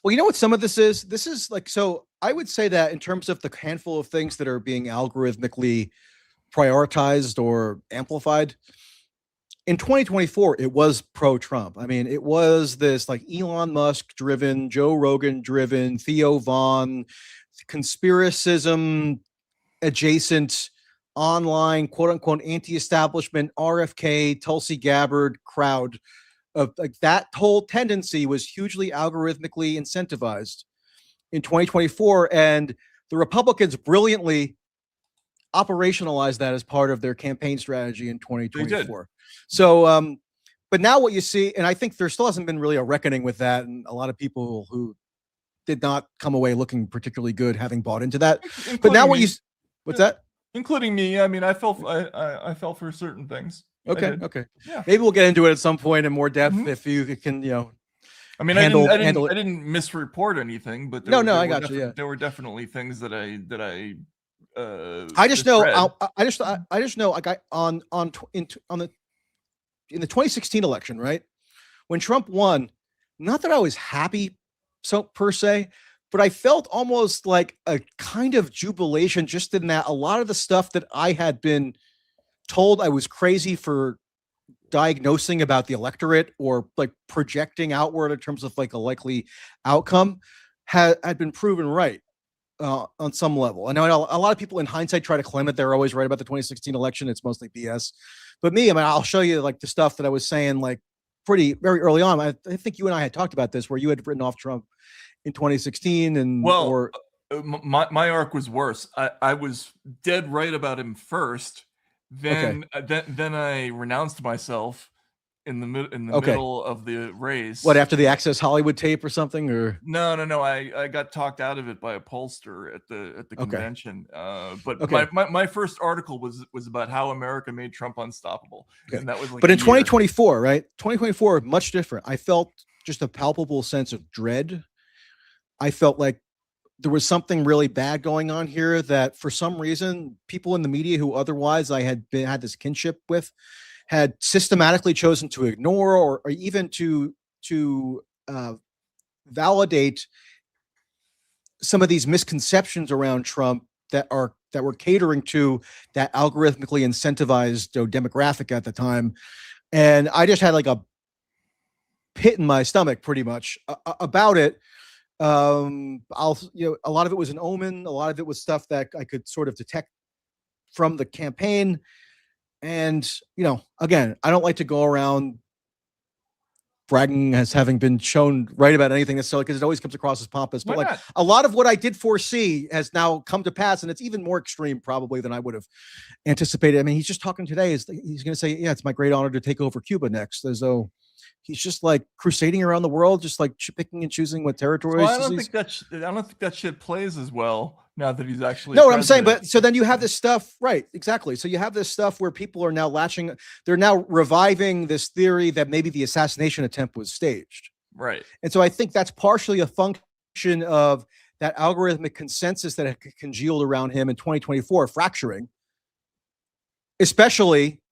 well, you know what some of this is? This is like, so I would say that in terms of the handful of things that are being algorithmically prioritized or amplified in 2024, it was pro-Trump. I mean, it was this like Elon Musk driven, Joe Rogan driven, Theo Vaughn, conspiracism adjacent online quote unquote anti-establishment RFK Tulsi Gabbard crowd of like that whole tendency was hugely algorithmically incentivized in 2024, and the Republicans brilliantly operationalized that as part of their campaign strategy in 2024. So but now what you see, and I think there still hasn't been really a reckoning with that, and a lot of people who did not come away looking particularly good having bought into that. But now what you what's that? Including me. I mean, I fell for certain things. Okay. Yeah. Maybe we'll get into it at some point in more depth if you can, I mean, I didn't misreport anything, but I got you. Yeah. There were definitely things that I just know. I just know. Like in the 2016 election, right when Trump won, not that I was happy, so per se, but I felt almost like a kind of jubilation, just in that a lot of the stuff that I had been told I was crazy for diagnosing about the electorate or like projecting outward in terms of like a likely outcome had been proven right on some level. I know a lot of people in hindsight try to claim that they're always right about the 2016 election. It's mostly BS. But me, I mean, I'll show you like the stuff that I was saying like very early on. I think you and I had talked about this, where you had written off Trump in 2016, and my arc was worse. I was dead right about him first. Then I renounced myself in the middle of the race. What, after the Access Hollywood tape or something? Or no, I got talked out of it by a pollster at the convention. But my first article was about how America made Trump unstoppable, and that was like. But in 2024, right? 2024, much different. I felt just a palpable sense of dread. I felt like there was something really bad going on here that for some reason people in the media who otherwise I had this kinship with had systematically chosen to ignore or even to validate some of these misconceptions around Trump that were catering to that algorithmically incentivized demographic at the time. And I just had like a pit in my stomach pretty much about it. A lot of it was an omen. A lot of it was stuff that I could sort of detect from the campaign. And, again, I don't like to go around bragging as having been shown right about anything necessarily, because it always comes across as pompous. But like a lot of what I did foresee has now come to pass, and it's even more extreme probably than I would have anticipated. I mean, he's just talking today. He's going to say, yeah, it's my great honor to take over Cuba next, as though he's just like crusading around the world, just like picking and choosing what territories. Well, I don't think that shit plays as well now that he's actually. No, what I'm saying, but so then you have this stuff, right? Exactly. So you have this stuff where people are now they're now reviving this theory that maybe the assassination attempt was staged. Right. And so I think that's partially a function of that algorithmic consensus that had congealed around him in 2024 fracturing, especially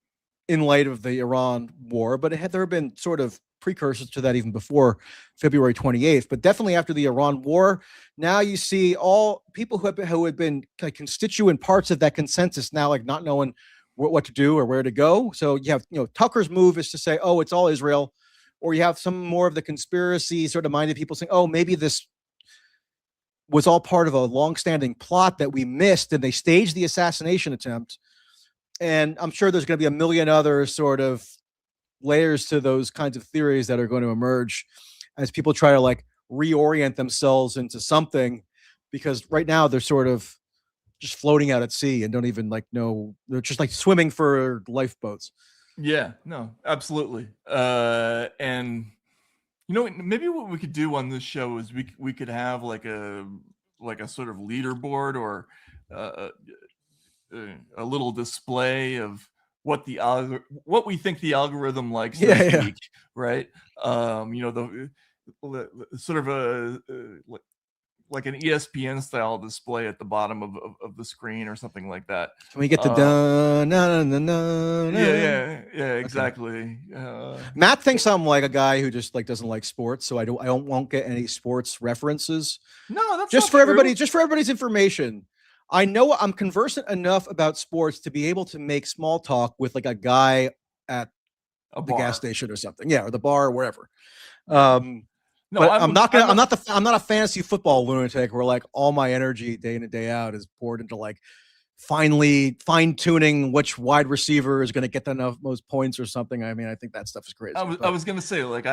in light of the Iran war, but there have been sort of precursors to that even before February 28th. But definitely after the Iran war, now you see all people who had been like constituent parts of that consensus now like not knowing what to do or where to go. So you have, Tucker's move is to say, oh, it's all Israel, or you have some more of the conspiracy sort of minded people saying, oh, maybe this was all part of a longstanding plot that we missed, and they staged the assassination attempt. And I'm sure there's going to be a million other sort of layers to those kinds of theories that are going to emerge as people try to like reorient themselves into something, because right now they're sort of just floating out at sea and don't even like know. They're just like swimming for lifeboats. Yeah, no, absolutely. And maybe what we could do on this show is we could have like a sort of leaderboard or a little display of what we think the algorithm likes this week, right? The sort of a like an ESPN style display at the bottom of the screen or something like that. Can we get the yeah, exactly. Matt thinks I'm like a guy who just like doesn't like sports, so I won't get any sports references. No, that's just for everybody. Just for everybody's information. I know I'm conversant enough about sports to be able to make small talk with like a guy at the gas station or something. Yeah. Or the bar or wherever. No, I'm not a fantasy football lunatic where like all my energy day in and day out is poured into like finally fine-tuning which wide receiver is going to get the most points or something. I mean, I think that stuff is crazy. I was going to say, like,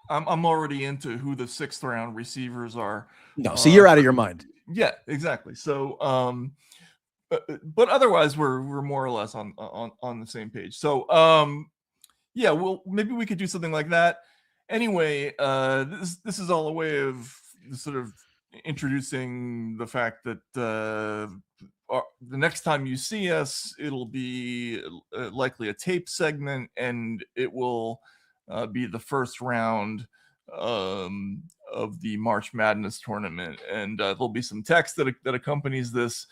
I'm already into who the 6th round receivers are. No, so you're out of your mind. Yeah, exactly. So, but otherwise we're more or less on the same page. So, yeah, well, maybe we could do something like that. Anyway, this is all a way of sort of introducing the fact that the next time you see us, it'll be likely a tape segment, and it will be the first round of the March Madness tournament, and there'll be some text that accompanies this.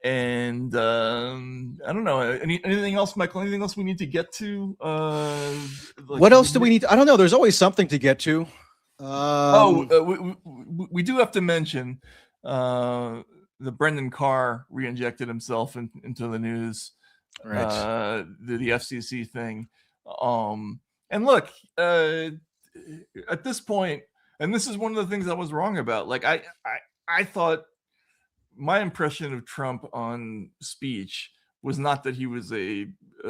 And I don't know, anything else, Michael? Anything else we need to get to? What else do we need? I don't know. There's always something to get to. We do have to mention the Brendan Carr re-injected himself into the news. Right. The FCC thing. And look, at this point, and this is one of the things I was wrong about. Like, I thought my impression of Trump on speech was not that he was a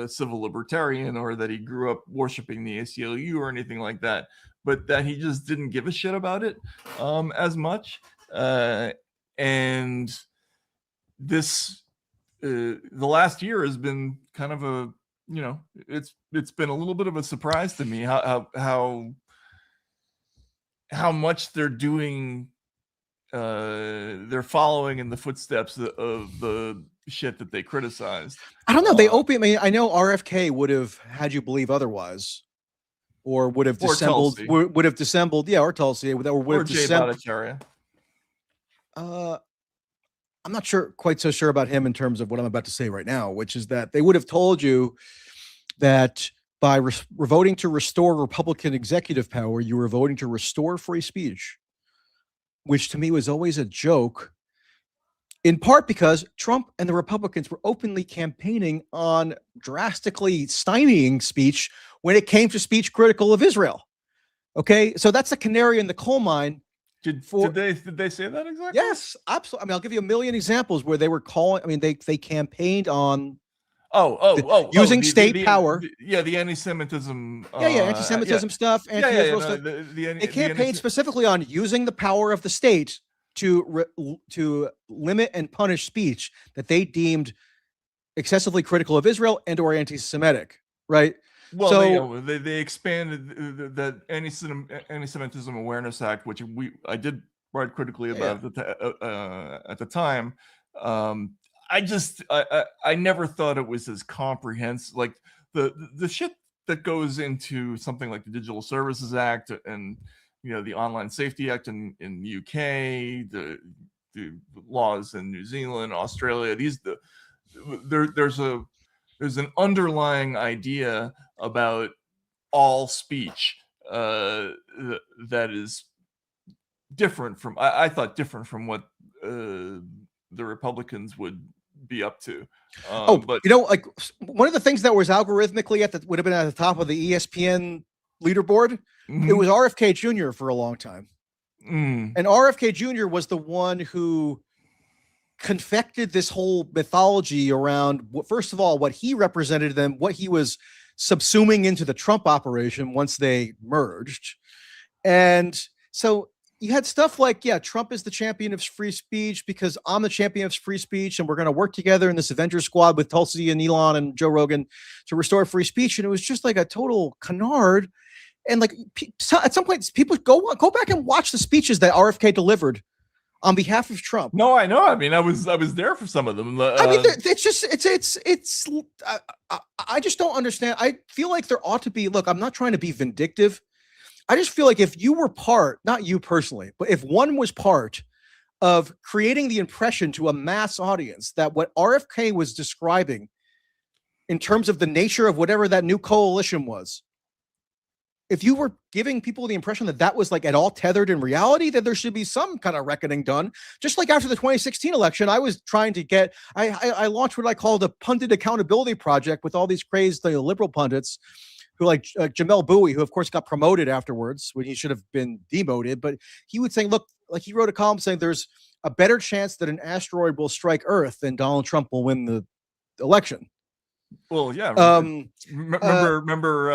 civil libertarian or that he grew up worshiping the ACLU or anything like that, but that he just didn't give a shit about it as much. And this, the last year has been kind of a, you know, it's been a little bit of a surprise to me how much they're doing. They're following in the footsteps of the shit that they criticized. I don't know. They openly, I know RFK would have had you believe otherwise, or would have dissembled, yeah, or Tulsi, or would have dissembled. I'm not quite so sure about him in terms of what I'm about to say right now, which is that they would have told you that by voting to restore Republican executive power, you were voting to restore free speech, which to me was always a joke, in part because Trump and the Republicans were openly campaigning on drastically stymieing speech when it came to speech critical of Israel. Okay, so that's a canary in the coal mine. Did they say that exactly? Yes, absolutely. I mean, I'll give you a million examples where they were calling. I mean, they campaigned on using state power. The anti-Semitism. Anti-Semitism stuff. Anti-Israel stuff. They campaigned specifically on using the power of the state to limit and punish speech that they deemed excessively critical of Israel and or anti-Semitic. Right. Well, so they expanded the Anti-Semitism Awareness Act, which I did write critically about at the time. I never thought it was as comprehensive. Like the shit that goes into something like the Digital Services Act and the Online Safety Act in the UK, the laws in New Zealand, Australia. There's an underlying idea about all speech that is different from, I thought, different from what the Republicans would be up to. But like one of the things that was algorithmically would have been at the top of the ESPN leaderboard, it was RFK Jr. for a long time. And RFK Jr. was the one who confected this whole mythology around, first of all, what he represented them, what he was subsuming into the Trump operation once they merged. And so you had stuff like, Trump is the champion of free speech because I'm the champion of free speech, and we're going to work together in this Avenger squad with Tulsi and Elon and Joe Rogan to restore free speech. And it was just like a total canard. And like at some point, people go back and watch the speeches that RFK delivered on behalf of Trump. No, I know. I mean, I was there for some of them. I mean, I just don't understand. I feel like there ought to be, look, I'm not trying to be vindictive. I just feel like if you were part, not you personally, but if one was part of creating the impression to a mass audience that what RFK was describing in terms of the nature of whatever that new coalition was, if you were giving people the impression that that was like at all tethered in reality, that there should be some kind of reckoning done. Just like after the 2016 election, I was trying to get, I launched what I call the Pundit Accountability Project with all these crazed liberal pundits who like Jamel Bowie, who of course got promoted afterwards when he should have been demoted. But he would say, look, like he wrote a column saying there's a better chance that an asteroid will strike Earth than Donald Trump will win the election. Well, yeah. Remember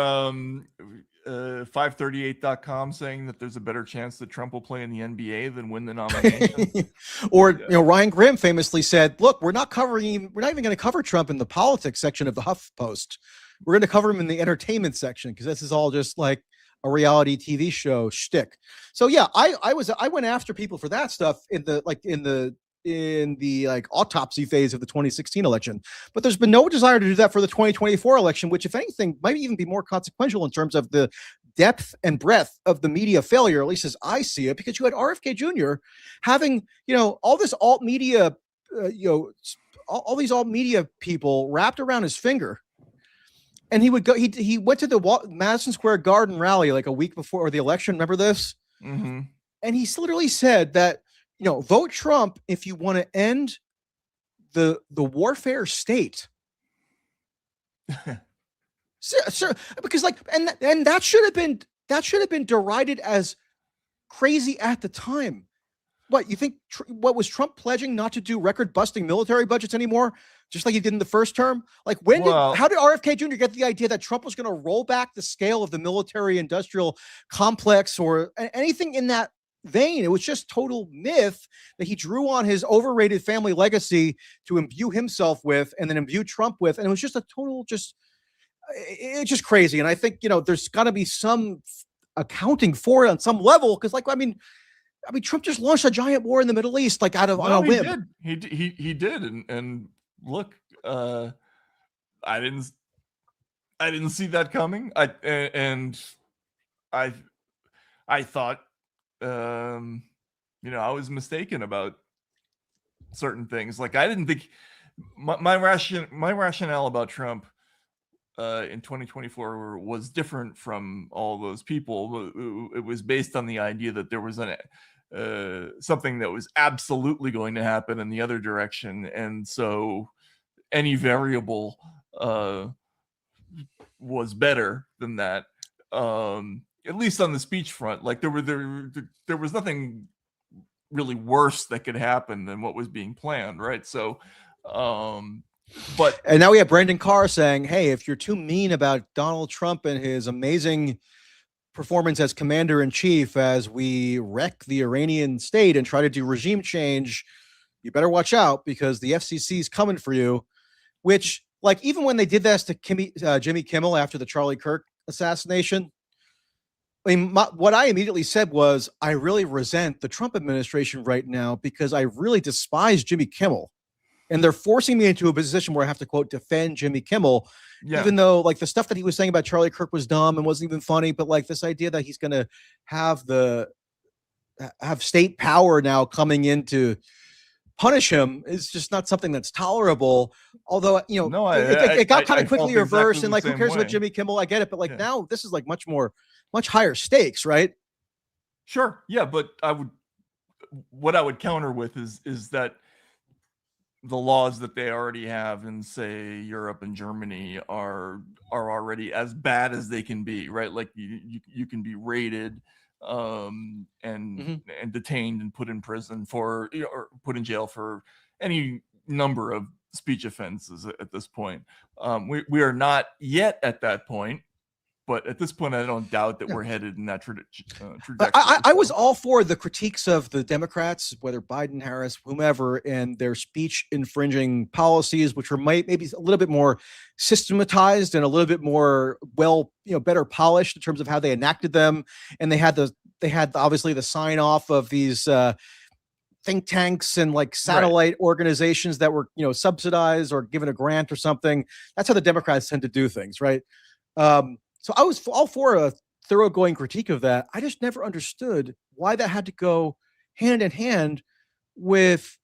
538.com saying that there's a better chance that Trump will play in the NBA than win the nomination. Or, Ryan Graham famously said, look, we're not even going to cover Trump in the politics section of the HuffPost. We're going to cover him in the entertainment section because this is all just like a reality TV show shtick. So yeah, I went after people for that stuff in the autopsy phase of the 2016 election, but there's been no desire to do that for the 2024 election, which if anything might even be more consequential in terms of the depth and breadth of the media failure, at least as I see it, because you had RFK Jr. having, all this alt media, all these alt media people wrapped around his finger. And he would go, he went to the Madison Square Garden rally like a week before the election. Remember this? Mm-hmm. And he literally said that, vote Trump if you want to end the warfare state. So, because and that should have been derided as crazy at the time. What you think? What was Trump pledging not to do record-busting military budgets anymore, just like he did in the first term? Like how did RFK Jr. get the idea that Trump was going to roll back the scale of the military-industrial complex or anything in that vein? It was just total myth that he drew on his overrated family legacy to imbue himself with, and then imbue Trump with, and it was just a total it's just crazy. And I think there's got to be some accounting for it on some level, because Trump just launched a giant war in the Middle East, like on a whim. He did. And look, I didn't see that coming. I thought, I was mistaken about certain things. Like I didn't think my rationale about Trump in 2024 was different from all those people. It was based on the idea that there was something that was absolutely going to happen in the other direction, and so any variable was better than that. At least on the speech front, like there was nothing really worse that could happen than what was being planned, right? So, and now we have Brendan Carr saying, hey, if you're too mean about Donald Trump and his amazing performance as commander-in-chief as we wreck the Iranian state and try to do regime change, you better watch out because the FCC is coming for you. Which, like, even when they did this to Jimmy Kimmel after the Charlie Kirk assassination, I mean, what I immediately said was, I really resent the Trump administration right now because I really despise Jimmy Kimmel. And they're forcing me into a position where I have to, quote, defend Jimmy Kimmel, even though like the stuff that he was saying about Charlie Kirk was dumb and wasn't even funny. But like this idea that he's going to have state power now coming in to punish him is just not something that's tolerable. Although, it got kind of quickly reversed. Exactly, and like, who cares about Jimmy Kimmel? I get it. But like now this is like much higher stakes, right? Sure. Yeah. But what I would counter with is that the laws that they already have in, say, Europe and Germany are already as bad as they can be, right? Like you can be raided and detained and put in prison or put in jail for any number of speech offenses at this point. We are not yet at that point. But at this point, I don't doubt that we're headed in that trajectory. I was all for the critiques of the Democrats, whether Biden, Harris, whomever, and their speech infringing policies, which were maybe a little bit more systematized and a little bit more better polished in terms of how they enacted them. And they had obviously the sign off of these think tanks and like satellite organizations that were subsidized or given a grant or something. That's how the Democrats tend to do things, right? So I was all for a thoroughgoing critique of that. I just never understood why that had to go hand in hand with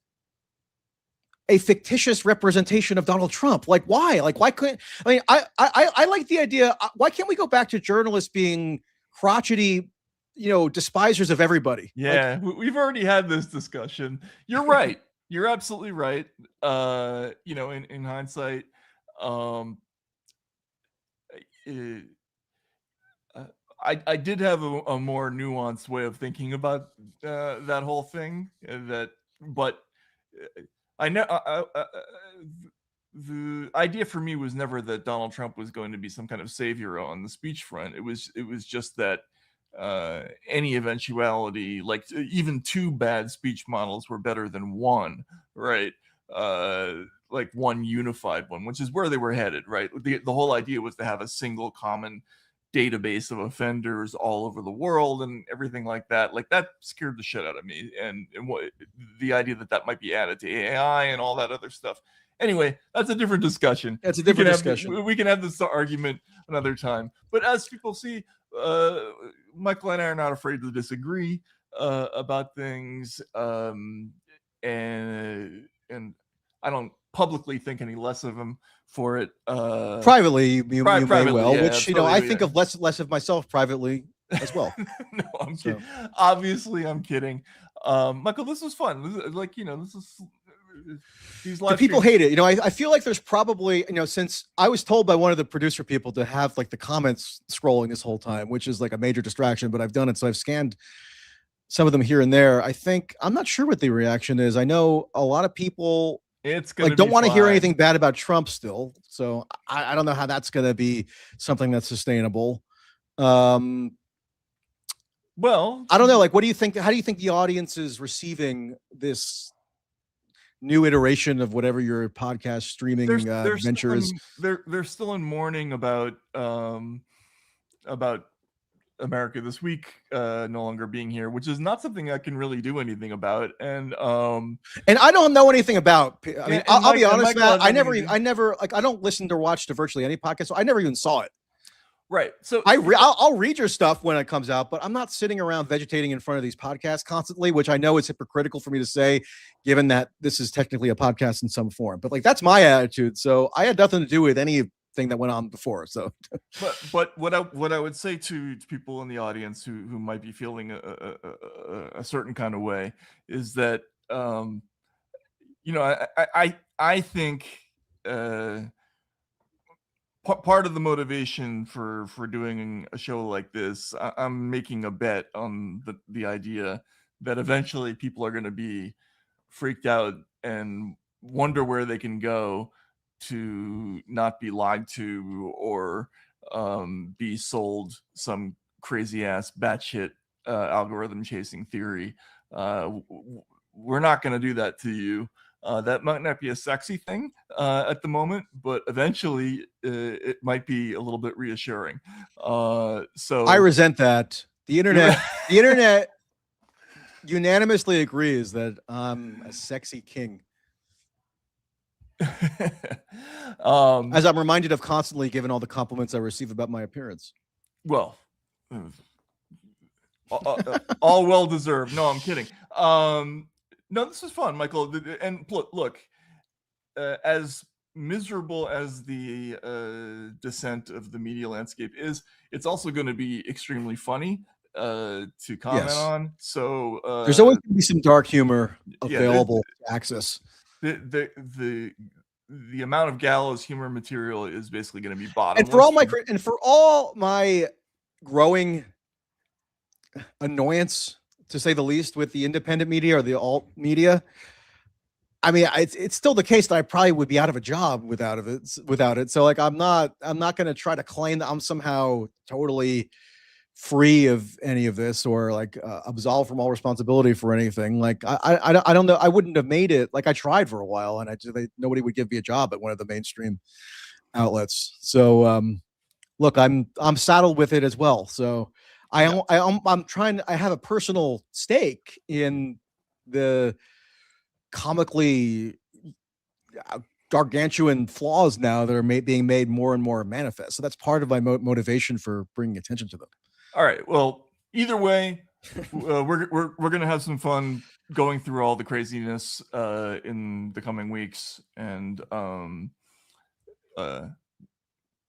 a fictitious representation of Donald Trump. Like, why? Like, why couldn't? I mean, I like the idea. Why can't we go back to journalists being crotchety, despisers of everybody? Yeah, we've already had this discussion. You're right. You're absolutely right. In hindsight, I did have a more nuanced way of thinking about that whole thing. That but I know the idea for me was never that Donald Trump was going to be some kind of savior on the speech front. It was just that any eventuality, like even 2 bad speech models were better than one, right? Like one unified one, which is where they were headed, right? The whole idea was to have a single common database of offenders all over the world and everything like that. Like that scared the shit out of me. And what the idea that might be added to AI and all that other stuff. Anyway, that's a different discussion. That's a different discussion. We can have this argument another time. But as people see, Michael and I are not afraid to disagree about things. And I don't publicly think any less of him for it. Privately, you may well, yeah, which, I think of less of myself privately as well. No, I'm kidding. Obviously, I'm kidding. Michael, this was fun. This is these live people streams. hate it. I feel like there's probably, since I was told by one of the producer people to have like the comments scrolling this whole time, which is like a major distraction, but I've done it. So I've scanned some of them here and there. I'm not sure what the reaction is. I know a lot of people don't want to hear anything bad about Trump still. So I don't know how that's going to be something that's sustainable. Well, I don't know. Like, what do you think? How do you think the audience is receiving this new iteration of whatever your podcast streaming venture is? They're still in mourning about America This Week no longer being here, which is not something I can really do anything about. And I don't know anything about. I mean, I'll be honest, Matt. I never like, I don't listen to watch to virtually any podcast, so I never even saw it. Right. So I'll read your stuff when it comes out, but I'm not sitting around vegetating in front of these podcasts constantly, which I know is hypocritical for me to say, given that this is technically a podcast in some form. But like, that's my attitude. So I had nothing to do with anything that went on before. So, but what I would say to people in the audience who might be feeling a certain kind of way is that I think part of the motivation for doing a show like this, I'm making a bet on the idea that eventually people are going to be freaked out and wonder where they can go to not be lied to or be sold some crazy ass batshit algorithm chasing theory. We're not going to do that to you. That might not be a sexy thing at the moment, but eventually it might be a little bit reassuring. So I resent that. The internet unanimously agrees that I'm a sexy king. As I'm reminded of constantly, given all the compliments I receive about my appearance. Well, all well deserved. No, I'm kidding. No, this is fun, Michael. And look, as miserable as the descent of the media landscape is, it's also going to be extremely funny to comment on. So there's always going to be some dark humor available to access. The amount of gallows humor material is basically going to be bottomless. And for all my growing annoyance, to say the least, with the independent media or the alt media, I mean, it's still the case that I probably would be out of a job without it. So like, I'm not going to try to claim that I'm somehow totally free of any of this or like absolved from all responsibility for anything. Like I don't know. I wouldn't have made it. Like I tried for a while and nobody would give me a job at one of the mainstream outlets. So look, I'm saddled with it as well. So I'm trying. I have a personal stake in the comically gargantuan flaws now that are being made more and more manifest. So that's part of my motivation for bringing attention to them. All right. Well, either way, we're gonna have some fun going through all the craziness in the coming weeks, and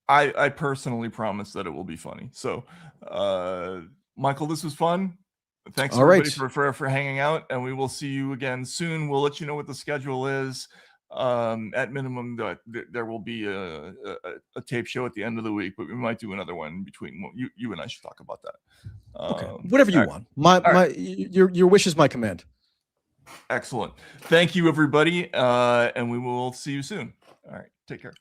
I personally promise that it will be funny. So, Michael, this was fun. Thanks everybody for hanging out, and we will see you again soon. We'll let you know what the schedule is. At minimum, there will be a tape show at the end of the week, but we might do another one in between. You and I should talk about that. Okay. Whatever you want. Your wish is my command. Excellent. Thank you, everybody. And we will see you soon. All right. Take care.